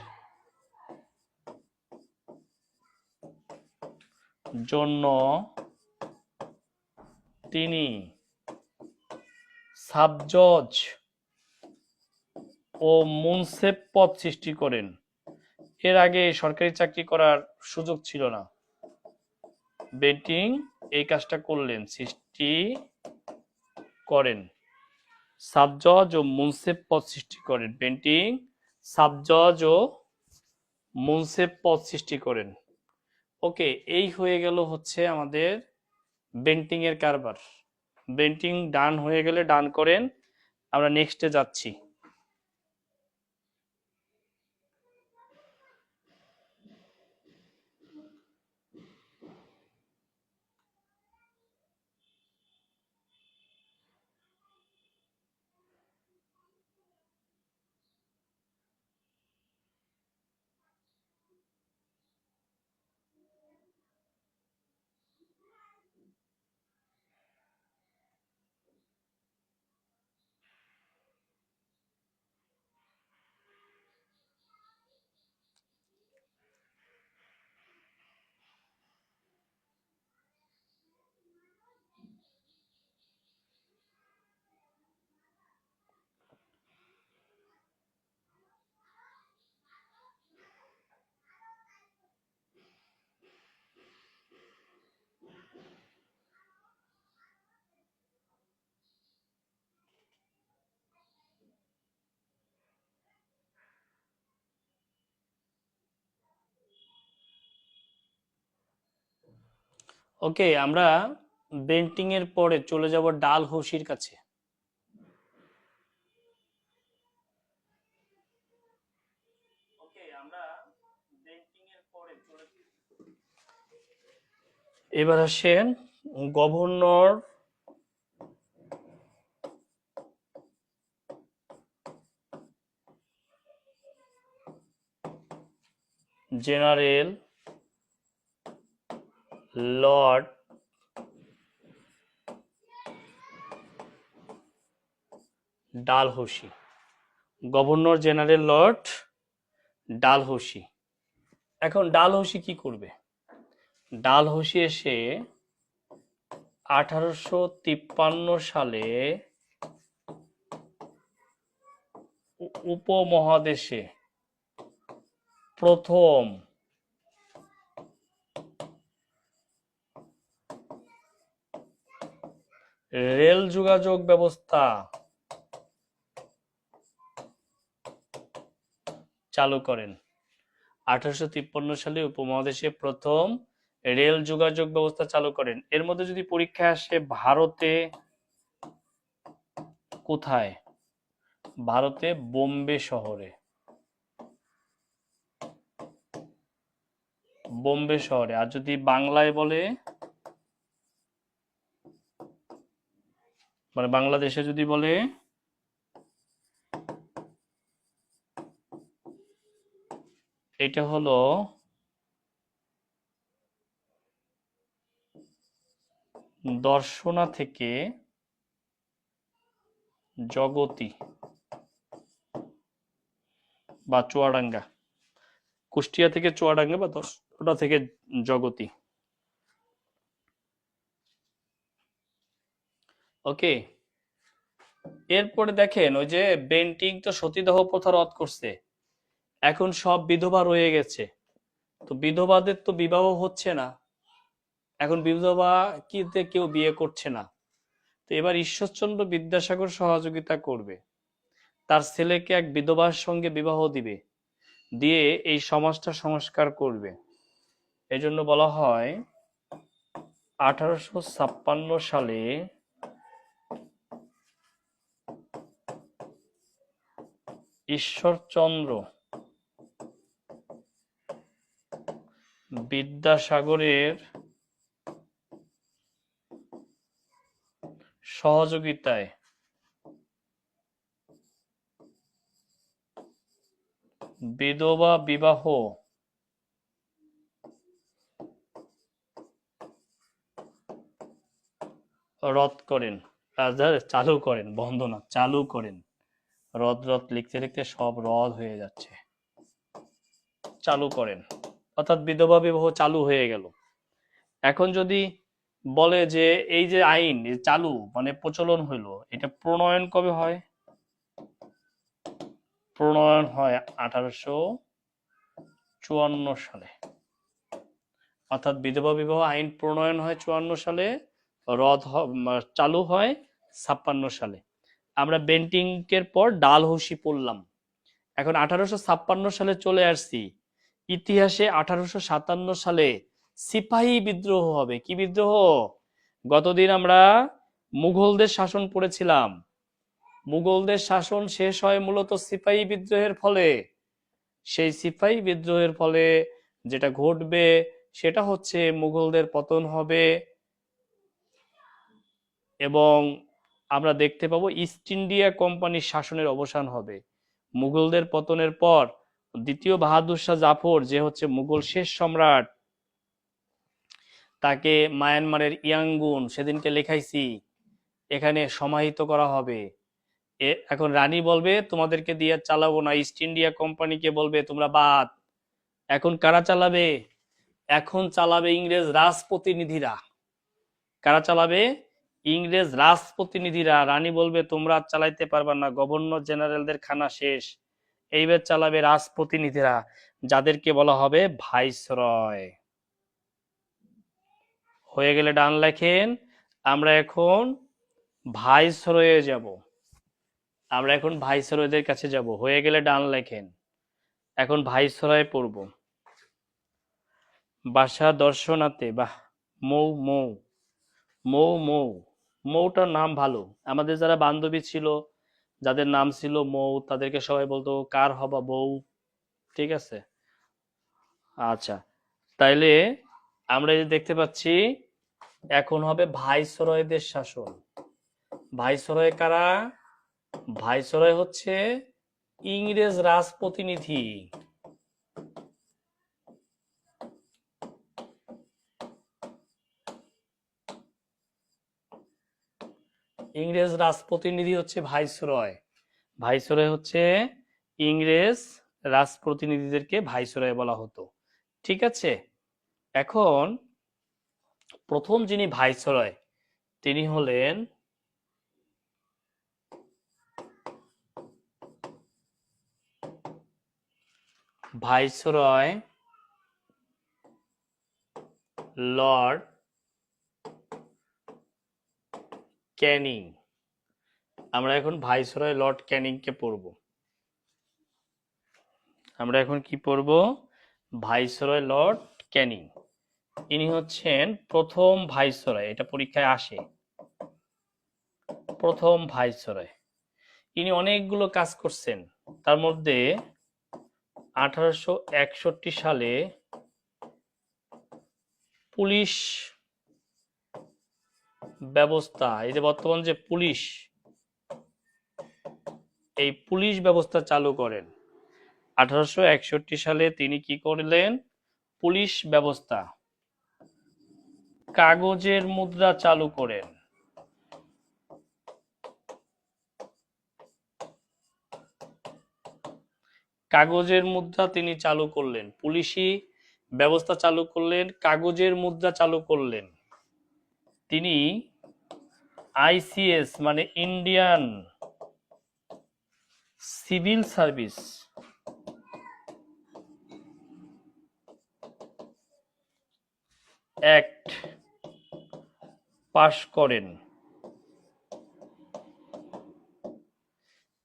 Speaker 1: জন্য তিনি সাব জজ ও মুনসেফ পদ সৃষ্টি করেন। এর আগে সরকারি চাকরি করার সুযোগ ছিল না। বেন্টিং এই কাজটা করলেন, সৃষ্টি করেন। সাব জজ ও মুনসেফ পদ সৃষ্টি করেন। বেন্টিং সাব জজ ও মুনসেফ পদ সৃষ্টি করেন। ওকে, এই হয়ে গেল হচ্ছে আমাদের বেন্টিং এর কারবার। বেন্টিং ডান হয়ে গেলে ডান করেন, আমরা নেক্সটে যাচ্ছি। ওকে, আমরা বেন্টিং এর পরে চলে যাব ডালহৌসির কাছে। ওকে, আমরা বেন্টিং এর পরে চলে এবার আসেন governor general Lord Dalhousie. Governor general Lord Dalhousie. এখন ডালহৌসি কি করবে? ডালহৌসি এসে 1853 সালে উপমহাদেশে প্রথম রেল যোগাযোগ ব্যবস্থা চালু করেন। 1853 সালে উপমহাদেশে প্রথম রেল যোগাযোগ ব্যবস্থা চালু করেন। এর মধ্যে যদি পরীক্ষায় আসে ভারতে কোথায়? ভারতে বোম্বে শহরে। বোম্বে শহরে। আর যদি বাংলায় বলে, মানে বাংলাদেশে যদি বলে, এটা হলো দর্শনা থেকে জগতি বা চুয়াডাঙ্গা। কুষ্টিয়া থেকে চুয়াডাঙ্গা বা দর্শনা থেকে জগতি। ওকে, এরপরে দেখেন ওই যে বেন্টিং তো সতীদাহ প্রথা রদ করছে, এখন সব বিধবা রয়ে গেছে, তো বিধবাদের তো বিবাহ হচ্ছে না, এখন বিধবা কিতে কেউ বিয়ে করছে না। তো এবার ঈশ্বরচন্দ্র বিদ্যাসাগর সহযোগিতা করবে, তার ছেলেকে এক বিধবার সঙ্গে বিবাহ দিবে, দিয়ে এই সমাজটা সংস্কার করবে। এজন্য বলা হয় 1856 সালে ঈশ্বরচন্দ্র বিদ্যাসাগরের সহযোগিতায় বিধবা বিবাহ রদ করেন, চালু করেন, বন্ধ না, চালু করেন। রদ রদ লিখতে লিখতে সব রদ হয়ে যাচ্ছে। চালু করেন, অর্থাৎ বিধবা বিবাহ চালু হয়ে গেল। এখন যদি বলে যে এই যে আইন চালু মানে প্রচলন হইলো, এটা প্রণয়ন কবে হয়? প্রণয়ন হয় 1854 সালে। অর্থাৎ বিধবা বিবাহ আইন প্রণয়ন হয় 54 সালে, চালু হয় 56 সালে। আমরা বেন্টিং এর পর ডালহৌসি পড়লাম। এখন 1856 সালে চলে আসছি ইতিহাসে। 1857 সালে সিপাহী বিদ্রোহ হবে। কি বিদ্রোহ? গতদিন আমরা মুঘলদের শাসন পড়েছিলাম। মুঘলদের শাসন শেষ হয় মূলত সিপাহী বিদ্রোহের ফলে। সেই সিপাহী বিদ্রোহের ফলে যেটা ঘটবে সেটা হচ্ছে মুঘলদের পতন হবে, এবং আমরা দেখতে পাবো ইস্ট ইন্ডিয়া কোম্পানির শাসনের অবসান হবে। মুঘলদের পতনের পর দ্বিতীয় বাহাদুর শাহ জাফর, যে হচ্ছে মুঘল শেষ সম্রাট, তাকে মায়ানমারের ইয়াঙ্গুন, সেদিনকে লেখাইছি, এখানে সমাহিত করা হবে। এখন রানী বলবে তোমাদেরকে দিয়ে চালাবো না, ইস্ট ইন্ডিয়া কোম্পানিকে বলবে তোমরা বাদ। এখন কারা চালাবে? এখন চালাবে ইংরেজ রাজপ্রতিনিধিরা। কারা চালাবে? ইংরেজ রাজপ্রতিনিধিরা। রানী বলবে তোমরা চালাইতে পারবা না, গভর্নর জেনারেলদের খানা শেষ। এইবার চালাবে রাজপ্রতিনিধিরা, যাদেরকে বলা হবে ভাইসরয়। হয়ে গেলে ডান লেখেন। আমরা এখন ভাইসরয়ে যাব। আমরা এখন ভাইসরয়দের কাছে যাব। হয়ে গেলে ডান লেখেন। এখন ভাইসরয় পড়ব। বাসা দর্শনাতে, বাহ, মৌ মৌ মৌ মৌ মৌটার নাম ভালো। আমাদের যারা বান্ধবী ছিল, যাদের নাম ছিল মৌ, তাদেরকে সবাই বলতো কার হবা বউ। ঠিক আছে, আচ্ছা। তাইলে আমরা এই যে দেখতে পাচ্ছি এখন হবে ভাইসরয়দের শাসন। ভাইসরয় কারা? ভাইসরয় হচ্ছে ইংরেজ রাজপ্রতিনিধি। ইংরেজ রাজপ্রতিনিধি হচ্ছে ভাইসরয়। ভাইসরয় হচ্ছে ইংরেজ রাজপ্রতিনিধিদেরকে ভাইসরয় বলা হতো। ঠিক আছে, এখন প্রথম যিনি ভাইসরয় তিনি হলেন ভাইসরয় লর্ড ক্যানিং। আমরা এখন ভাইসরয় লর্ড ক্যানিংকে পড়ব। আমরা এখন কি পড়ব? Viceroy Lord Canning. ইনি হচ্ছেন প্রথম ভাইসরয়, এটা পরীক্ষায় আসে। প্রথম ভাইসরয়, ইনি অনেকগুলো কাজ করছেন। তার মধ্যে 1861 সালে পুলিশ ব্যবস্থা, এই যে বর্তমান যে পুলিশ, এই পুলিশ ব্যবস্থা চালু করেন। 1861 সালে তিনি কি করলেন? পুলিশ ব্যবস্থা, কাগজের মুদ্রা চালু করেন। কাগজের মুদ্রা তিনি চালু করলেন, পুলিশি ব্যবস্থা চালু করলেন, কাগজের মুদ্রা চালু করলেন। তিনি আইসিএস মানে ইন্ডিয়ান সিভিল সার্ভিস অ্যাক্ট পাশ করেন।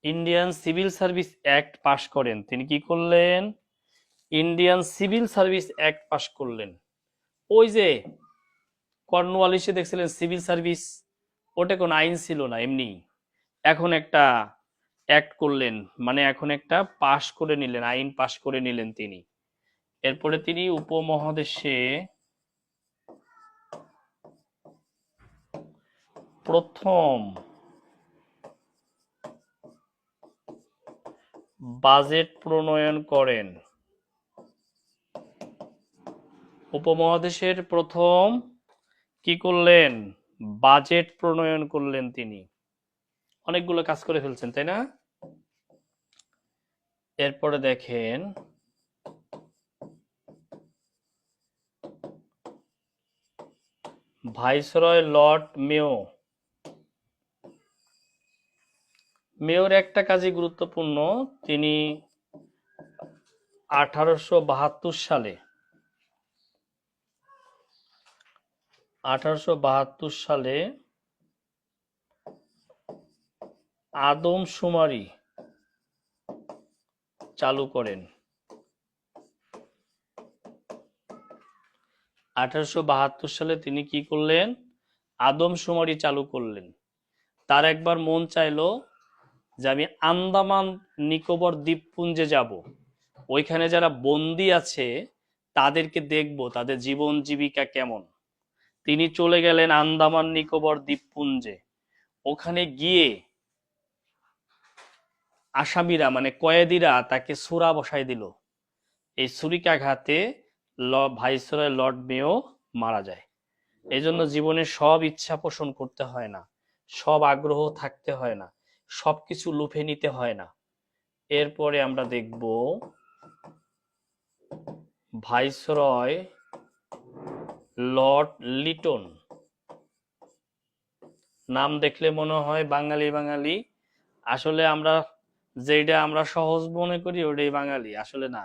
Speaker 1: ইন্ডিয়ান সিভিল সার্ভিস অ্যাক্ট পাশ করেন। তিনি কি করলেন? ইন্ডিয়ান সিভিল সার্ভিস অ্যাক্ট পাশ করলেন। ওই যে কর্নওয়ালিসে দেখছিলেন সিভিল সার্ভিস, ওটা কোনো আইন ছিল না, এমনি। এখন একটা অ্যাক্ট করলেন, মানে এখন একটা পাশ করে নিলেন, আইন পাশ করে নিলেন তিনি। এরপরে তিনি উপমহাদেশে প্রথম বাজেট প্রণয়ন করেন। উপমহাদেশের প্রথম কি করলেন? বাজেট প্রণয়ন করলেন তিনি। অনেকগুলো কাজ করে ফেলছেন, তাই না? এরপরে দেখেন ভাইসরয় লর্ড মেয়ো। মেয়র একটা কাজই গুরুত্বপূর্ণ। তিনি 1872 সালে 1872 সালে আদমশুমারি চালু করেন। 1872 সালে তিনি কি করলেন? আদমশুমারি চালু করলেন। তার একবার মন চাইলো যে আমি আন্দামান নিকোবর দ্বীপপুঞ্জে যাব, ওইখানে যারা বন্দী আছে তাদেরকে দেখব, তাদের জীবন জীবিকা কেমন। তিনি চলে গেলেন আন্দামান নিকোবর দ্বীপপুঞ্জে। ওখানে গিয়ে আসামিরা মানে কয়েদিরা তাকে ছুরা বসাই দিল। এই ছুরিকাঘাতে ভাইসরয় লর্ড মেয়ো মারা যায়। এই জন্য জীবনে সব ইচ্ছা পোষণ করতে হয় না, সব আগ্রহ থাকতে হয় না, সবকিছু লুফে নিতে হয় না। এরপরে আমরা দেখব ভাইসরয় লর্ড লিটন। নাম দেখলে মনে হয় বাঙালি বাঙালি, আসলে আমরা যেটা আমরা সহজ মনে করি ওটাই বাঙালি, আসলে না,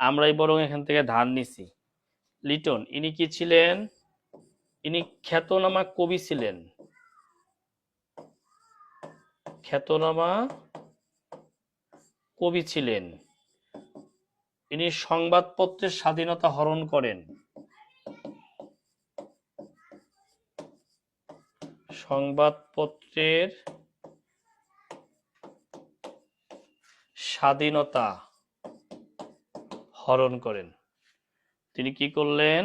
Speaker 1: আমরাই বরং এখান থেকে ধার নিছি। লিটন ইনি কি ছিলেন? ইনি খ্যাতনামা কবি ছিলেন। খ্যাতনামা কবি ছিলেন। ইনি সংবাদপত্রের স্বাধীনতা হরণ করেন। সংবাদপত্রের স্বাধীনতা হরণ করেন। তিনি কি করলেন?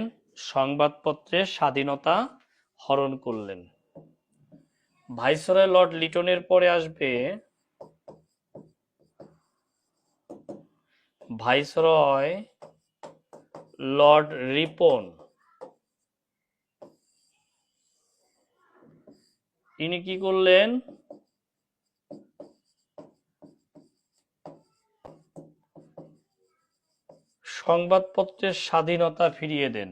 Speaker 1: সংবাদপত্রের স্বাধীনতা হরণ করলেন। ভাইসরয় লর্ড লিটনের পরে আসবে ভাইসরয় লর্ড রিপন। তিনি কি করলেন? সংবাদপত্রের স্বাধীনতা ফিরিয়ে দেন।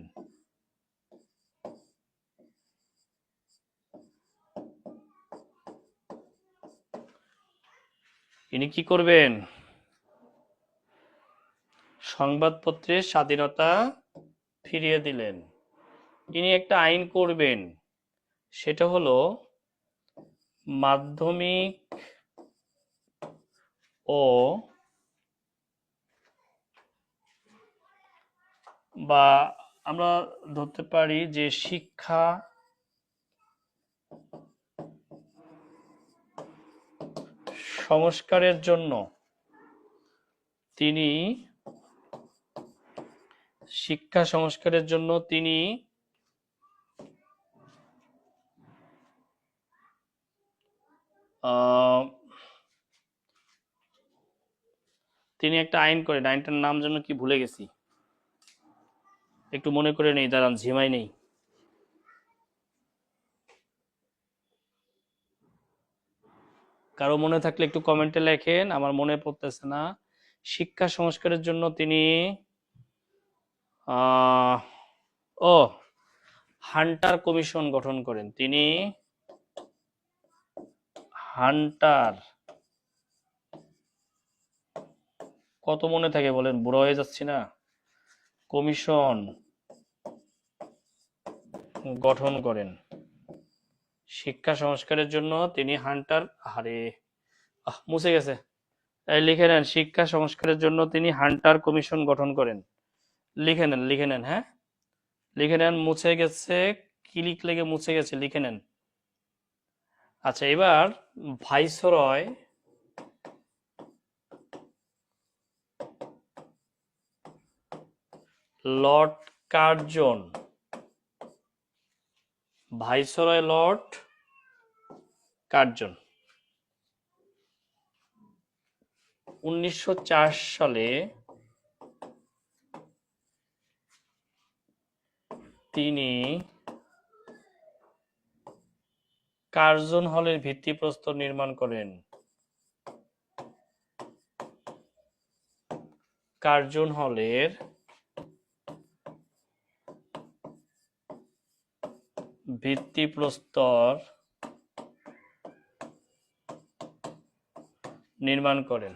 Speaker 1: ইনি কি করবেন? সংবাদপত্রের স্বাধীনতা ফিরিয়ে দিলেন। ইনি একটা আইন করবেন, সেটা হলো মাধ্যমিক ও বা আমরা ধরতে পারি যে শিক্ষা সংস্কারের জন্য তিনি তিনি একটা আইন করেন। আইনটার নাম যেন কি ভুলে গেছি, একটু মনে করে নেই, দাঁড়ান, ঝিমাই নেই। কারো মনে থাকলে একটু কমেন্টে লেখেন, আমার মনে পড়তেছে না। শিক্ষা সংস্কারের জন্য তিনি ও হান্টার কমিশন গঠন করেন। তিনি হান্টার, কত মনে থাকে বলেন, বুড়ো হয়ে যাচ্ছি না। কমিশন গঠন করেন শিক্ষা সংস্কারের জন্য। তিনি হান্টার, মুছে গেছে, লিখে নেন। শিক্ষা সংস্কারের জন্য তিনি হান্টার কমিশন গঠন করেন। লিখে নেন, হ্যাঁ লিখে নেন। মুছে গেছে, ক্লিক লেগে মুছে গেছে, লিখে নেন। আচ্ছা, এবার viceroy Lord Curzon, viceroy Lord Curzon 1904 সালে তিনি কার্জন হলের ভিত্তিপ্রস্তর নির্মাণ করেন। কার্জন হলের ভিত্তিপ্রস্তর নির্মাণ করেন।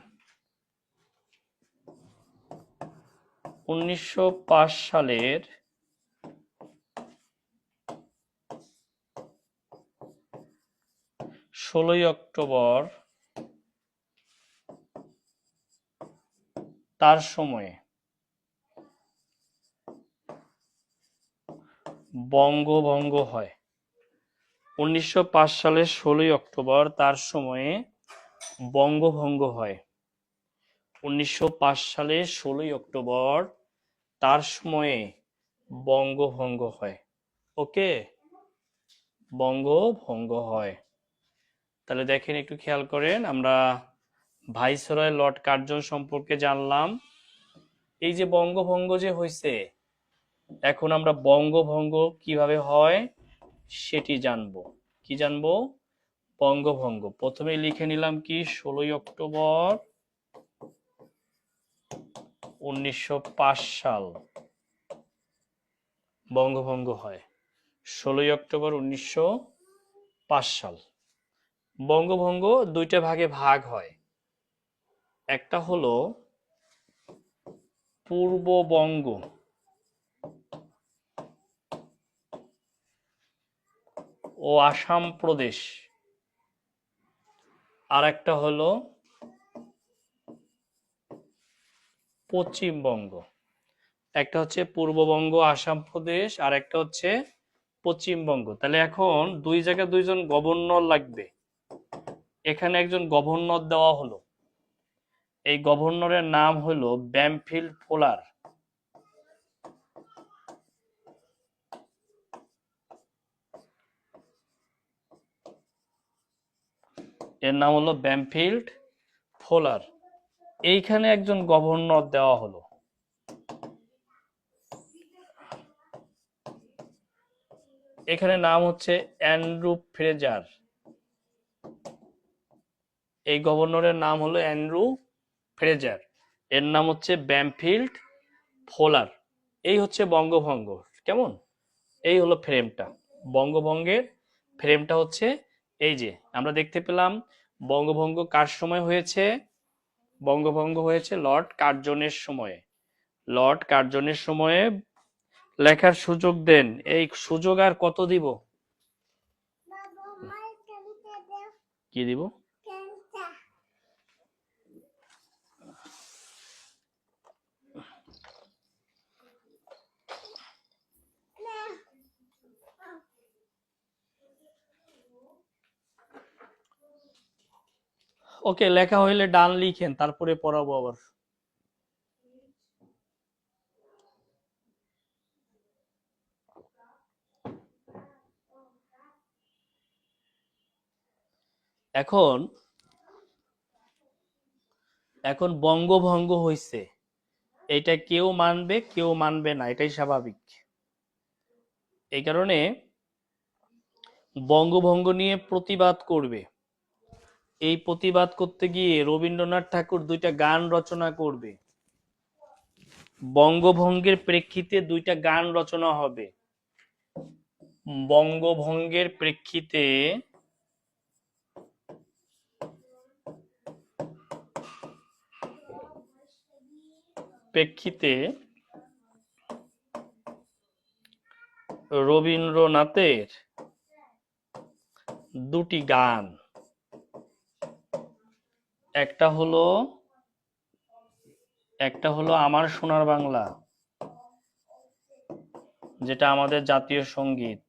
Speaker 1: 1905 সালের 16 অক্টোবর তার সময়ে বঙ্গভঙ্গ হয়। 1905 সালের 16 অক্টোবর তার সময়ে বঙ্গভঙ্গ হয়। 1905 সালের 16 অক্টোবর তার সময়ে বঙ্গভঙ্গ হয়। ওকে, বঙ্গভঙ্গ হয়। তাহলে দেখেন, একটু খেয়াল করেন, আমরা ভাইসরয় লর্ড কার্জন সম্পর্কে জানলাম। এই যে বঙ্গভঙ্গ যে হয়েছে, এখন আমরা বঙ্গভঙ্গ কিভাবে হয় সেটি জানবো। কি জানবো? বঙ্গভঙ্গ। প্রথমে লিখে নিলাম কি, 16 অক্টোবর 1905 সাল বঙ্গভঙ্গ হয়। 16 অক্টোবর 1905 সাল। বঙ্গভঙ্গ দুইটা ভাগে ভাগ হয়। একটা হলো পূর্ববঙ্গ ও আসাম প্রদেশ, আর একটা হলো পশ্চিমবঙ্গ। একটা হচ্ছে পূর্ববঙ্গ আসাম প্রদেশ, আর একটা হচ্ছে পশ্চিমবঙ্গ। তাহলে এখন দুই জায়গায় দুইজন গভর্নর লাগবে। এখানে একজন গভর্নর দেওয়া হলো, এই গভর্নরের নাম হলো ব্যামফিল্ড ফোলার। এর নাম হলো ব্যামফিল্ড ফোলার। এইখানে একজন গভর্নর দেওয়া হলো, এখানে নাম হচ্ছে অ্যান্ড্রু ফ্রেজার। এই গভর্নরের নাম হলো অ্যান্ড্রু ফ্রেজার, এর নাম হচ্ছে ব্যামফিল্ড ফোলার। এই হচ্ছে বঙ্গভঙ্গ। কেমন? এই হলো ফ্রেমটা, বঙ্গভঙ্গের ফ্রেমটা হচ্ছে এই যে আমরা দেখতে পেলাম। বঙ্গভঙ্গ কার সময় হয়েছে? বঙ্গভঙ্গ হয়েছে লর্ড কার্জনের সময়ে। লর্ড কার্জনের সময়ে লেখার সুযোগ দেন। এই সুযোগ আর কত দিব? কি দিব? ওকে, লেখা হইলে ডান লিখেন, তারপরে পড়াবো আবার। এখন এখন বঙ্গভঙ্গ হইছে, এটা কেউ মানবে কেউ মানবে না, এটাই স্বাভাবিক। এই কারণে বঙ্গভঙ্গ নিয়ে প্রতিবাদ করবে। এই প্রতিবাদ করতে গিয়ে রবীন্দ্রনাথ ঠাকুর দুইটা গান রচনা করবে। বঙ্গভঙ্গের প্রেক্ষিতে দুইটা গান রচনা হবে। বঙ্গভঙ্গের প্রেক্ষিতে প্রেক্ষিতে রবীন্দ্রনাথের দুটি গান, একটা হলো আমার সোনার বাংলা, যেটা আমাদের জাতীয় সঙ্গীত।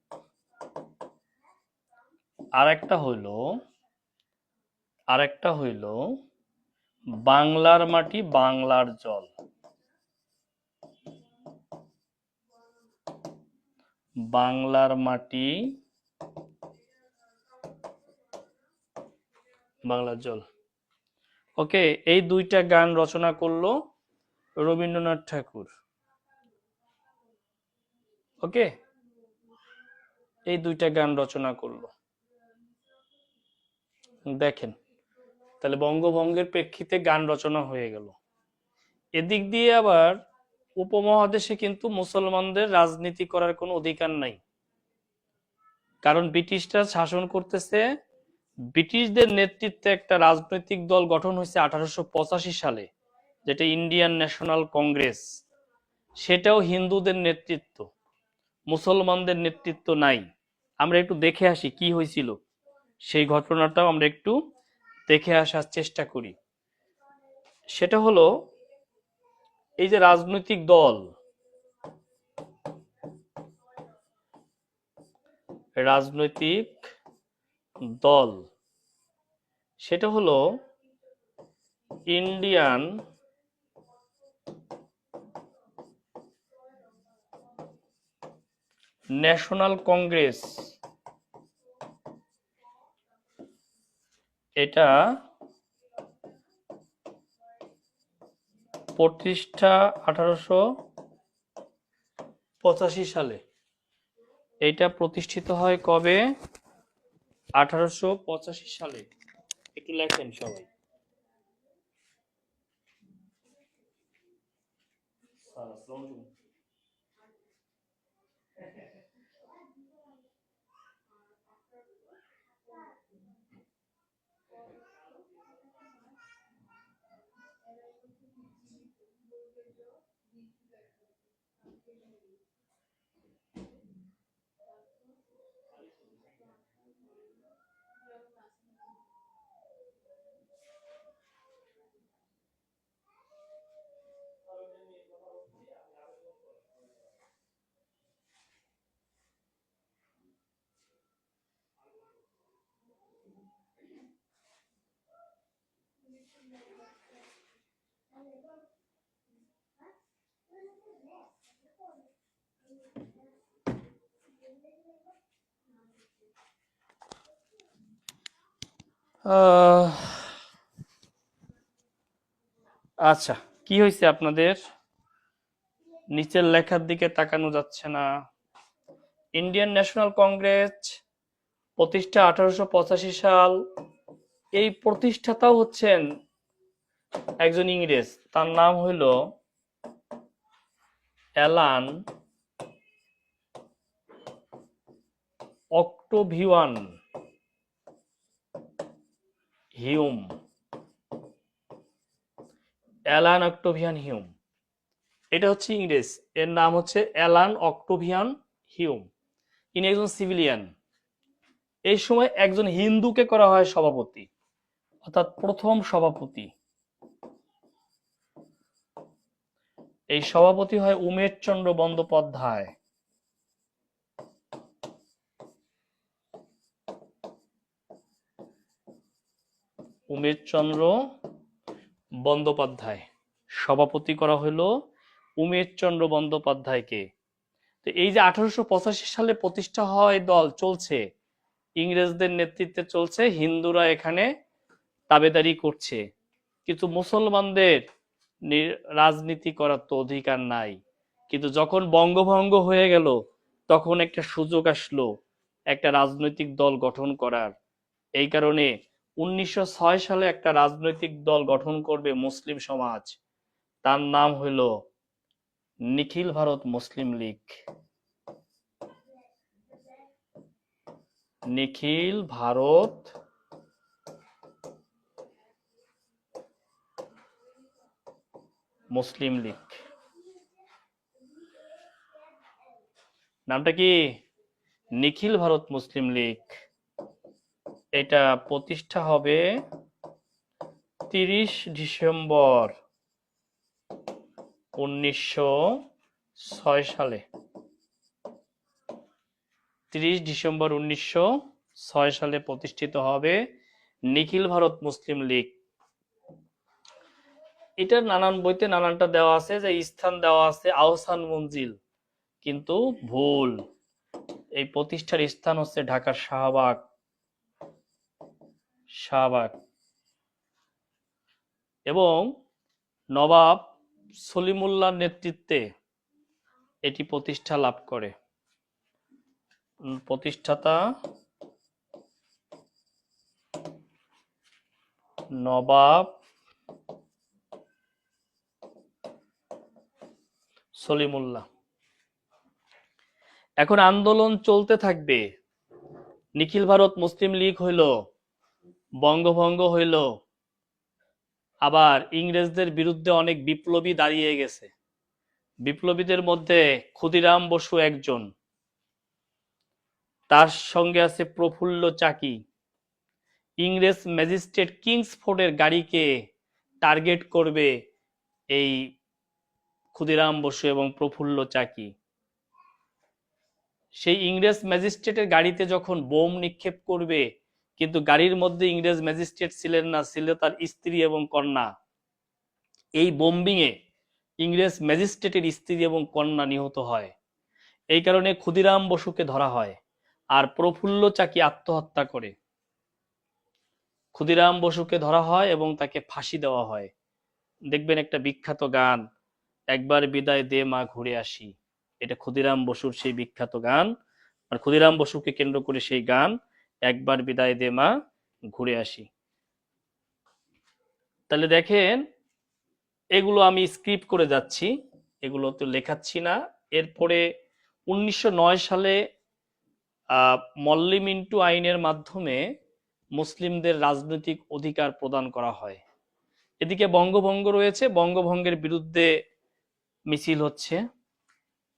Speaker 1: আরেকটা হইল বাংলার মাটি বাংলার জল। বাংলার মাটি বাংলার জল। ওকে, এই দুইটা গান রচনা করলো রবীন্দ্রনাথ ঠাকুর। ওকে, এই দুইটা গান রচনা করলো। দেখেন, তাহলে বঙ্গভঙ্গের প্রেক্ষিতে গান রচনা হয়ে গেল। এদিক দিয়ে আবার উপমহাদেশে কিন্তু মুসলমানদের রাজনীতি করার কোনো অধিকার নাই, কারণ ব্রিটিশরা শাসন করতেছে। ব্রিটিশদের নেতৃত্বে একটা রাজনৈতিক দল গঠন হয়েছে 1885 সালে, যেটা ইন্ডিয়ান ন্যাশনাল কংগ্রেস। সেটাও হিন্দুদের নেতৃত্ব, মুসলমানদের নেতৃত্ব নাই। আমরা একটু দেখে আসি কি হয়েছিল, সেই ঘটনাটাও আমরা একটু দেখে আসার চেষ্টা করি। সেটা হলো, এই যে রাজনৈতিক দল, সেটা হলো ইন্ডিয়ান ন্যাশনাল কংগ্রেস। এটা প্রতিষ্ঠা 1885 সালে। এটা প্রতিষ্ঠিত হয় কবে? 1885 সালে। একটু লেখেন সবাই। আচ্ছা, কি হয়েছে আপনাদের? নিচের লেখার দিকে তাকানো যাচ্ছে না। ইন্ডিয়ান ন্যাশনাল কংগ্রেস প্রতিষ্ঠা 1885 সাল। এই প্রতিষ্ঠাতাও হচ্ছেন একজন ইংরেজ, তার নাম হইল Alan Octavian Hume. Alan Octavian Hume, এটা হচ্ছে ইংরেজ, এর নাম হচ্ছে অ্যালান অক্টোভিয়ান হিউম। ইনি একজন সিভিলিয়ান। এই সময় একজন হিন্দুকে করা হয় সভাপতি, অর্থাৎ প্রথম সভাপতি। এই সভাপতি হয় উমেশ চন্দ্র বন্দ্যোপাধ্যায়। উমেশ চন্দ্র বন্দ্যোপাধ্যায় সভাপতি করা হলো উমেশ চন্দ্র বন্দ্যোপাধ্যায়কে। তো এই যে 1885 সালে প্রতিষ্ঠা হয় দল, চলছে ইংরেজদের নেতৃত্বে চলছে, হিন্দুরা এখানে তাবেদারি করছে, কিন্তু মুসলমানদের রাজনীতি করার তো অধিকার নাই। কিন্তু যখন বঙ্গভঙ্গ হয়ে গেল তখন একটা সুযোগ আসলো একটা রাজনৈতিক দল গঠন করার। এই কারণে 1906 সালে একটা রাজনৈতিক দল গঠন করবে মুসলিম সমাজ, তার নাম হইল নিখিল ভারত মুসলিম লীগ। নিখিল ভারত মুসলিম লীগ, নামটা কি? নিখিল ভারত মুসলিম লীগ। এটা প্রতিষ্ঠা হবে 30 ডিসেম্বর 1906 সালে। 30 ডিসেম্বর 1906 সালে প্রতিষ্ঠিত হবে নিখিল ভারত মুসলিম লীগ। এটার নানান বইতে নানানটা দেওয়া আছে, যে স্থান দেওয়া আছে আহসান মঞ্জিল, কিন্তু ভুল। এই প্রতিষ্ঠার স্থান হচ্ছে ঢাকার শাহবাগ। শাহবাগ। এবং নবাব সলিমুল্লাহর নেতৃত্বে এটি প্রতিষ্ঠা লাভ করে। প্রতিষ্ঠাতা নবাব সলিমুল্লাহ। এখন আন্দোলন চলতে থাকবে, নিখিল ভারত মুসলিম লীগ হইল, বঙ্গভঙ্গ হইল, আবার ইংরেজদের বিরুদ্ধে অনেক বিপ্লবী দাঁড়িয়ে গেছে। বিপ্লবীদের মধ্যে ক্ষুদিরাম বসু একজন, তার সঙ্গে আছে প্রফুল্ল চাকি। ইংরেজ ম্যাজিস্ট্রেট কিংসফোর্ডের গাড়িকে টার্গেট করবে এই ক্ষুদিরাম বসু এবং প্রফুল্ল চাকি। সেই ইংরেজ ম্যাজিস্ট্রেটের গাড়িতে যখন বোম নিক্ষেপ করবে, কিন্তু গাড়ির মধ্যে ইংরেজ ম্যাজিস্ট্রেট ছিলেন না, ছিল তার স্ত্রী এবং কন্যা। এই বোম্বিংয়ে ইংরেজ ম্যাজিস্ট্রেটের স্ত্রী এবং কন্যা নিহত হয়। এই কারণে ক্ষুদিরাম বসুকে ধরা হয়, আর প্রফুল্ল চাকি আত্মহত্যা করে। ক্ষুদিরাম বসুকে ধরা হয় এবং তাকে ফাঁসি দেওয়া হয়। দেখবেন একটা বিখ্যাত গান, একবার বিদায় দে মা ঘুরে আসি, এটা ক্ষুদিরাম বসুর সেই বিখ্যাত গান। আর ক্ষুদিরাম বসুকে কেন্দ্র করে সেই গান, একবার বিদায় দে মা ঘুরে আসি। তাহলে দেখেন, এগুলো আমি স্ক্রিপ্ট করে যাচ্ছি, এগুলো তো লেখাচ্ছি না। এরপরে 1909 সালে মল্লি মিন্টু আইনের মাধ্যমে মুসলিমদের রাজনৈতিক অধিকার প্রদান করা হয়। এদিকে বঙ্গভঙ্গ রয়েছে, বঙ্গভঙ্গের বিরুদ্ধে মিছিল হচ্ছে,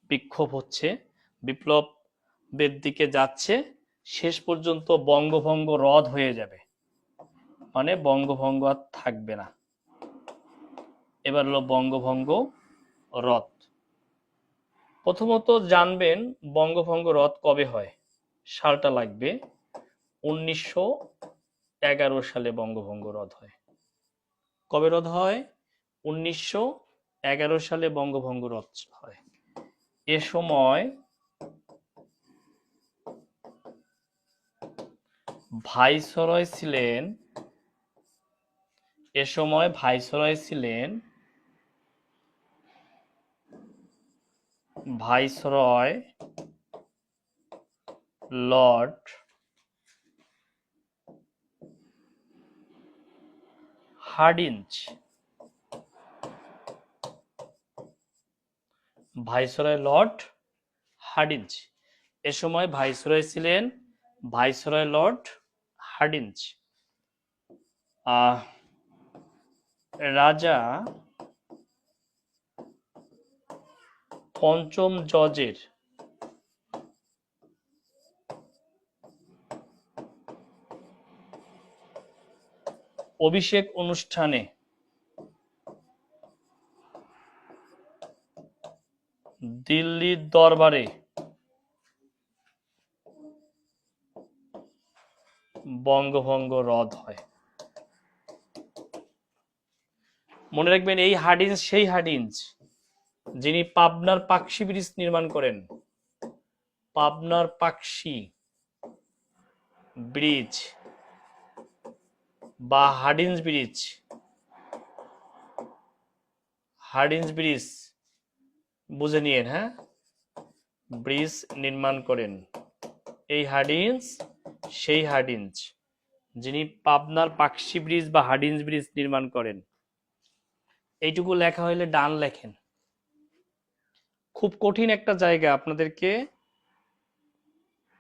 Speaker 1: বিক্ষোভ হচ্ছে, বিপ্লবের দিকে যাচ্ছে, শেষ পর্যন্ত বঙ্গভঙ্গ রদ হয়ে যাবে, মানে বঙ্গভঙ্গ আর থাকবে না। এবার হলো বঙ্গভঙ্গ রদ। প্রথমত জানবেন বঙ্গভঙ্গ রদ কবে হয়, সালটা লাগবে। 1911 সালে বঙ্গভঙ্গ রদ হয়। কবে রদ হয়? 1911 সালে বঙ্গভঙ্গ রদ হয়। এ সময় ভাইসরয় ছিলেন viceroy Lord Hardinge. Viceroy Lord Hardinge. এ সময় ভাইসরয় ছিলেন ভাইসরয় লর্ড হার্ডিঞ্জ। রাজা পঞ্চম জর্জের অভিষেক অনুষ্ঠানে দিল্লির দরবারে বঙ্গভঙ্গ রদ হয়। মনে রাখবেন, এই হার্ডিঞ্জ সেই হার্ডিঞ্জ যিনি পাবনার পাকশি ব্রিজ নির্মাণ করেন। পাবনার পাকশি ব্রিজ বা হার্ডিঞ্জ ব্রিজ বুঝে নিয়েন, হ্যাঁ, ব্রিজ নির্মাণ করেন। এই হার্ডিঞ্জ সেই হার্ডিঞ্জ যিনি পাবনার পাকশি ব্রিজ বা হার্ডিঞ্জ ব্রিজ নির্মাণ করেন। এইটুকু লেখা হইলে ডান লেখেন। খুব কঠিন একটা জায়গা, আপনাদেরকে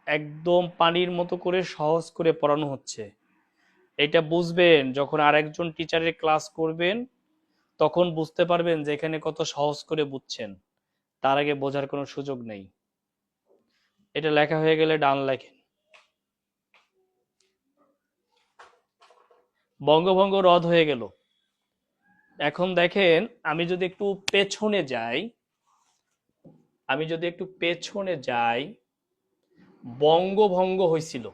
Speaker 1: একদম পানির মতো করে সহজ করে পড়ানো হচ্ছে। এটা বুঝবেন যখন আরেকজন টিচারের ক্লাস করবেন, তখন বুঝতে পারবেন যে এখানে কত সহজ করে বুঝছেন। তার আগে বোঝার কোনো সুযোগ নেই। এটা লেখা হয়ে গেলে ডান লেখেন। বঙ্গভঙ্গ রদ হয়ে গেল। এখন দেখেন, আমি যদি একটু পেছনে যাই, বঙ্গভঙ্গ হয়েছিল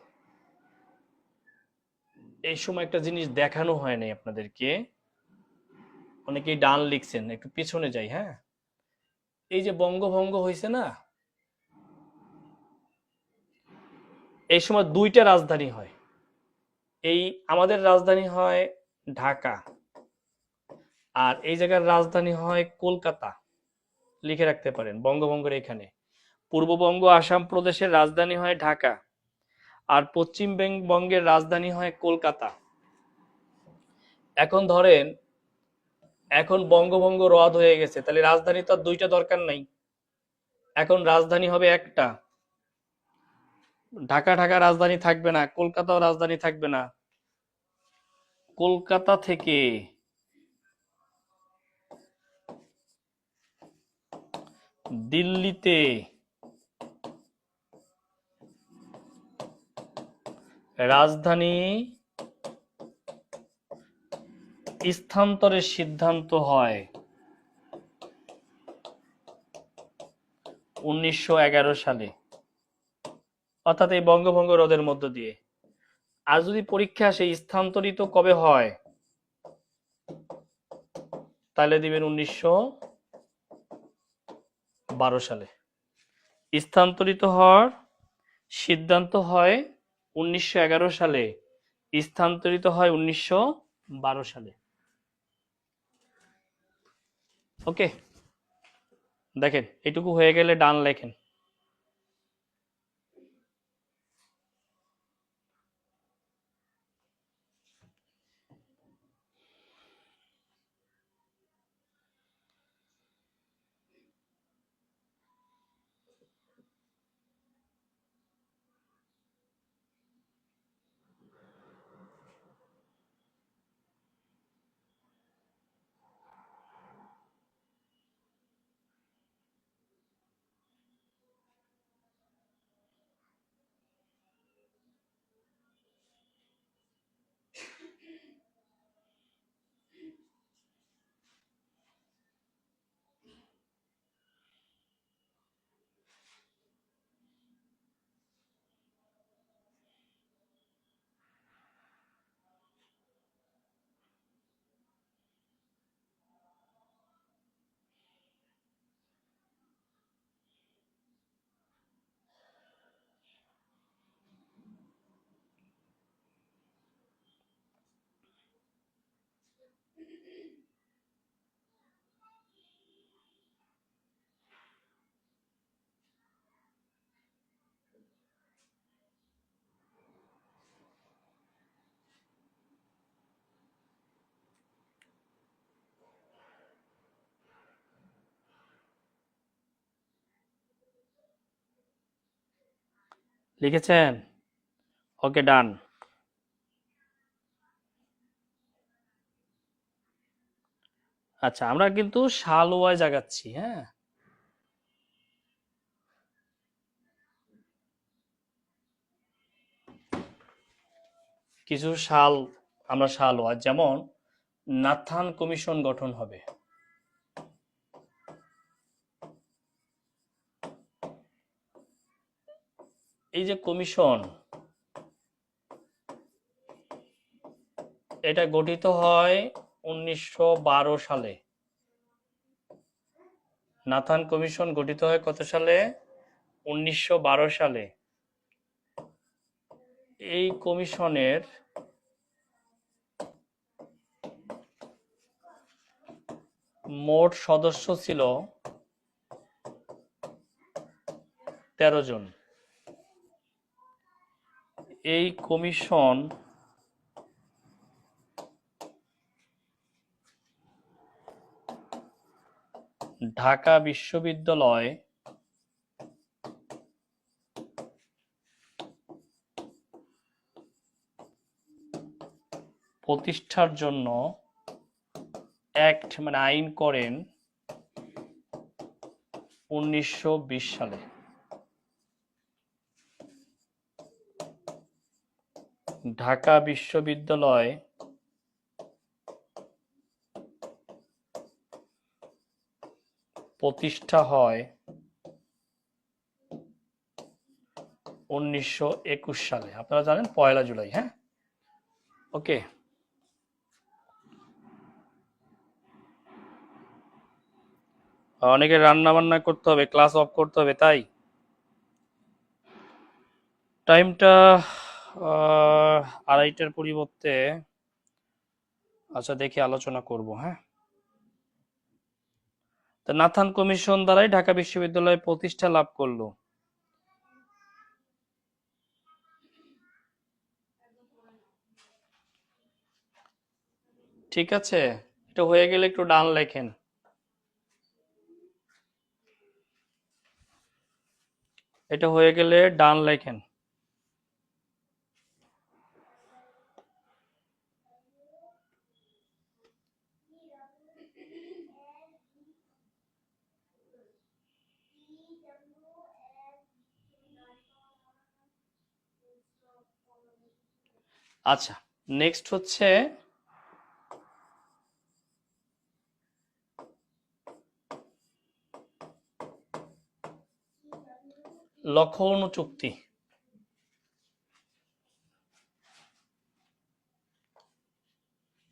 Speaker 1: এই সময় একটা জিনিস দেখানো হয় নাই আপনাদেরকে। অনেকেই ডান লিখছেন, একটু পিছনে যাই। হ্যাঁ, এই যে বঙ্গভঙ্গ হয়েছে না, এই সময় দুইটা রাজধানী হয়। আমাদের রাজধানী হয় ঢাকা, আর এই জায়গার রাজধানী হয় কলকাতা। লিখে রাখতে পারেন বঙ্গভঙ্গের এখানে। পূর্ববঙ্গ আসাম প্রদেশের রাজধানী হয় ঢাকা, আর পশ্চিমবঙ্গের রাজধানী হয় কলকাতা। এখন ধরেন, এখন বঙ্গভঙ্গ রদ হয়ে গেছে, তাহলে রাজধানী তো আর দুইটা দরকার নাই। এখন রাজধানী হবে একটা। ঢাকা রাজধানী থাকবে না, কলকাতাও রাজধানী থাকবে না। কলকাতা থেকে দিল্লিতে রাজধানী স্থানান্তরের সিদ্ধান্ত হয় 1911 সালে, অর্থাৎ এই বঙ্গভঙ্গ রদের মধ্য দিয়ে। আর যদি পরীক্ষা আসে স্থানান্তরিত কবে হয়, তাহলে দিবেন 1912 সালে। স্থানান্তরিত হওয়ার সিদ্ধান্ত হয় 1911 সালে, স্থানান্তরিত হয় 1912 সালে। ওকে, দেখেন এটুকু হয়ে গেলে ডান লেখেন। লিখেছেন? ওকে, ডান। আচ্ছা, আমরা কিন্তু সাল ওয়াইজ আগাচ্ছি, হ্যাঁ। কিছু সাল আমরা সাল ওয়াইজ, যেমন নাথান কমিশন গঠন হবে। এই যে কমিশন, এটা গঠিত হয় 1912 সালে। নাথান কমিশন গঠিত হয় কত সালে? 1912 সালে। এই কমিশনের মোট সদস্য ছিল 13 জন। এই কমিশন ঢাকা বিশ্ববিদ্যালয় প্রতিষ্ঠার জন্য অ্যাক্ট মানে আইন করেন 1920 সালে। ঢাকা বিশ্ববিদ্যালয় প্রতিষ্ঠা হয় 1921 সালে। আপনারা জানেন 1 জুলাই, হ্যাঁ। ওকে, অনেকে রান্না বান্না করতে হবে, ক্লাস অফ করতে হবে, তাই টাইমটা 2:30টার পরিবর্তে, আচ্ছা দেখি আলোচনা করব, হ্যাঁ। তো নাথান কমিশন দ্বারাই ঢাকা বিশ্ববিদ্যালয় প্রতিষ্ঠা লাভ করলো। ঠিক আছে, এটা হয়ে গেলে একটু ডান লেখেন। এটা হয়ে গেলে ডান লেখেন। আচ্ছা, নেক্সট হচ্ছে লখনউ চুক্তি।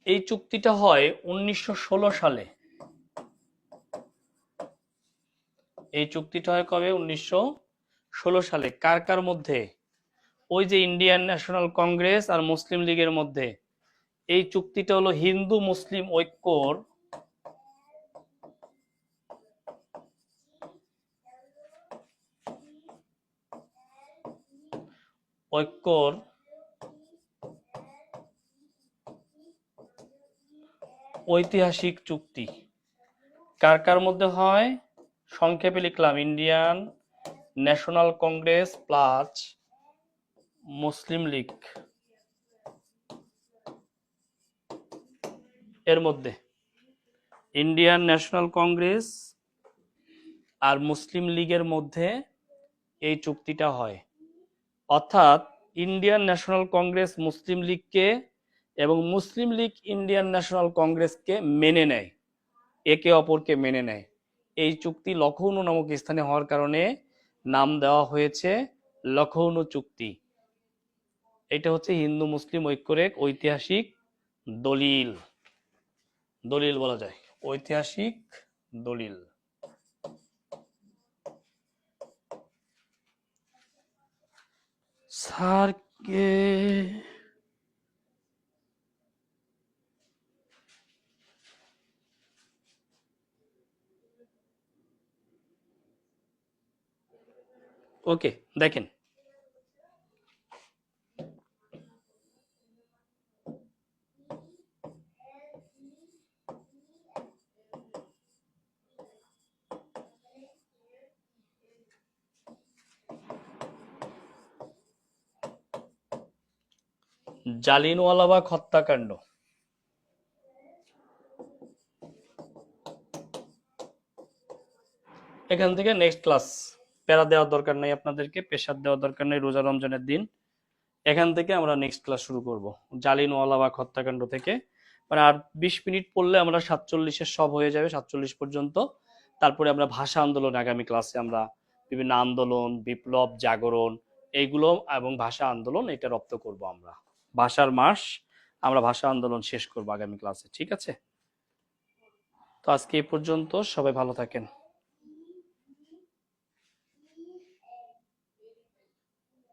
Speaker 1: এই চুক্তিটা হয় 1916 সালে। এই চুক্তিটা হয় কবে? 1916 সালে। কার কার মধ্যে? ওই যে ইন্ডিয়ান ন্যাশনাল কংগ্রেস আর মুসলিম লীগের মধ্যে। এই চুক্তিটা হলো হিন্দু মুসলিম ঐক্যর ঐতিহাসিক চুক্তি। কার কার মধ্যে হয়? সংক্ষেপে লিখলাম, ইন্ডিয়ান ন্যাশনাল কংগ্রেস প্লাস মুসলিম লীগ এর মধ্যে। ইন্ডিয়ান ন্যাশনাল কংগ্রেস আর মুসলিম লীগের মধ্যে এই চুক্তিটা হয়। অর্থাৎ ইন্ডিয়ান ন্যাশনাল কংগ্রেস মুসলিম লীগকে এবং মুসলিম লীগ ইন্ডিয়ান ন্যাশনাল কংগ্রেসকে মেনে নেয়, একে অপরকে মেনে নেয়। এই চুক্তি লখনউ নামক স্থানে হওয়ার কারণে নাম দেওয়া হয়েছে লখনউ চুক্তি। এটা হচ্ছে হিন্দু মুসলিম ঐক্যের এক ঐতিহাসিক দলিল। দলিল বলা যায়, ঐতিহাসিক দলিল। স্যারকে ওকে, দেখেন জালিয়ানওয়ালাবাগ হত্যাকাণ্ড। এখান থেকে নেক্সট ক্লাস। প্যারা দেওয়ার দরকার নেই আপনাদেরকে, প্রেশার দেওয়ার দরকার নেই, রোজা রমজানের দিন। এখান থেকে আমরা নেক্সট ক্লাস শুরু করব, জালিয়ানওয়ালাবাগ হত্যাকাণ্ড থেকে। মানে আর 20 মিনিট পড়লে আমরা 47-এর সব হয়ে যাবে, 47 পর্যন্ত। তারপরে আমরা ভাষা আন্দোলন, আগামী ক্লাসে আমরা বিভিন্ন আন্দোলন, বিপ্লব, জাগরণ এইগুলো এবং ভাষা আন্দোলন এটা রপ্ত করব আমরা। ভাষার মাস, আমরা ভাষা আন্দোলন শেষ করব আগামী ক্লাসে, ঠিক আছে? তো আজকে এই পর্যন্ত, সবাই ভালো থাকেন।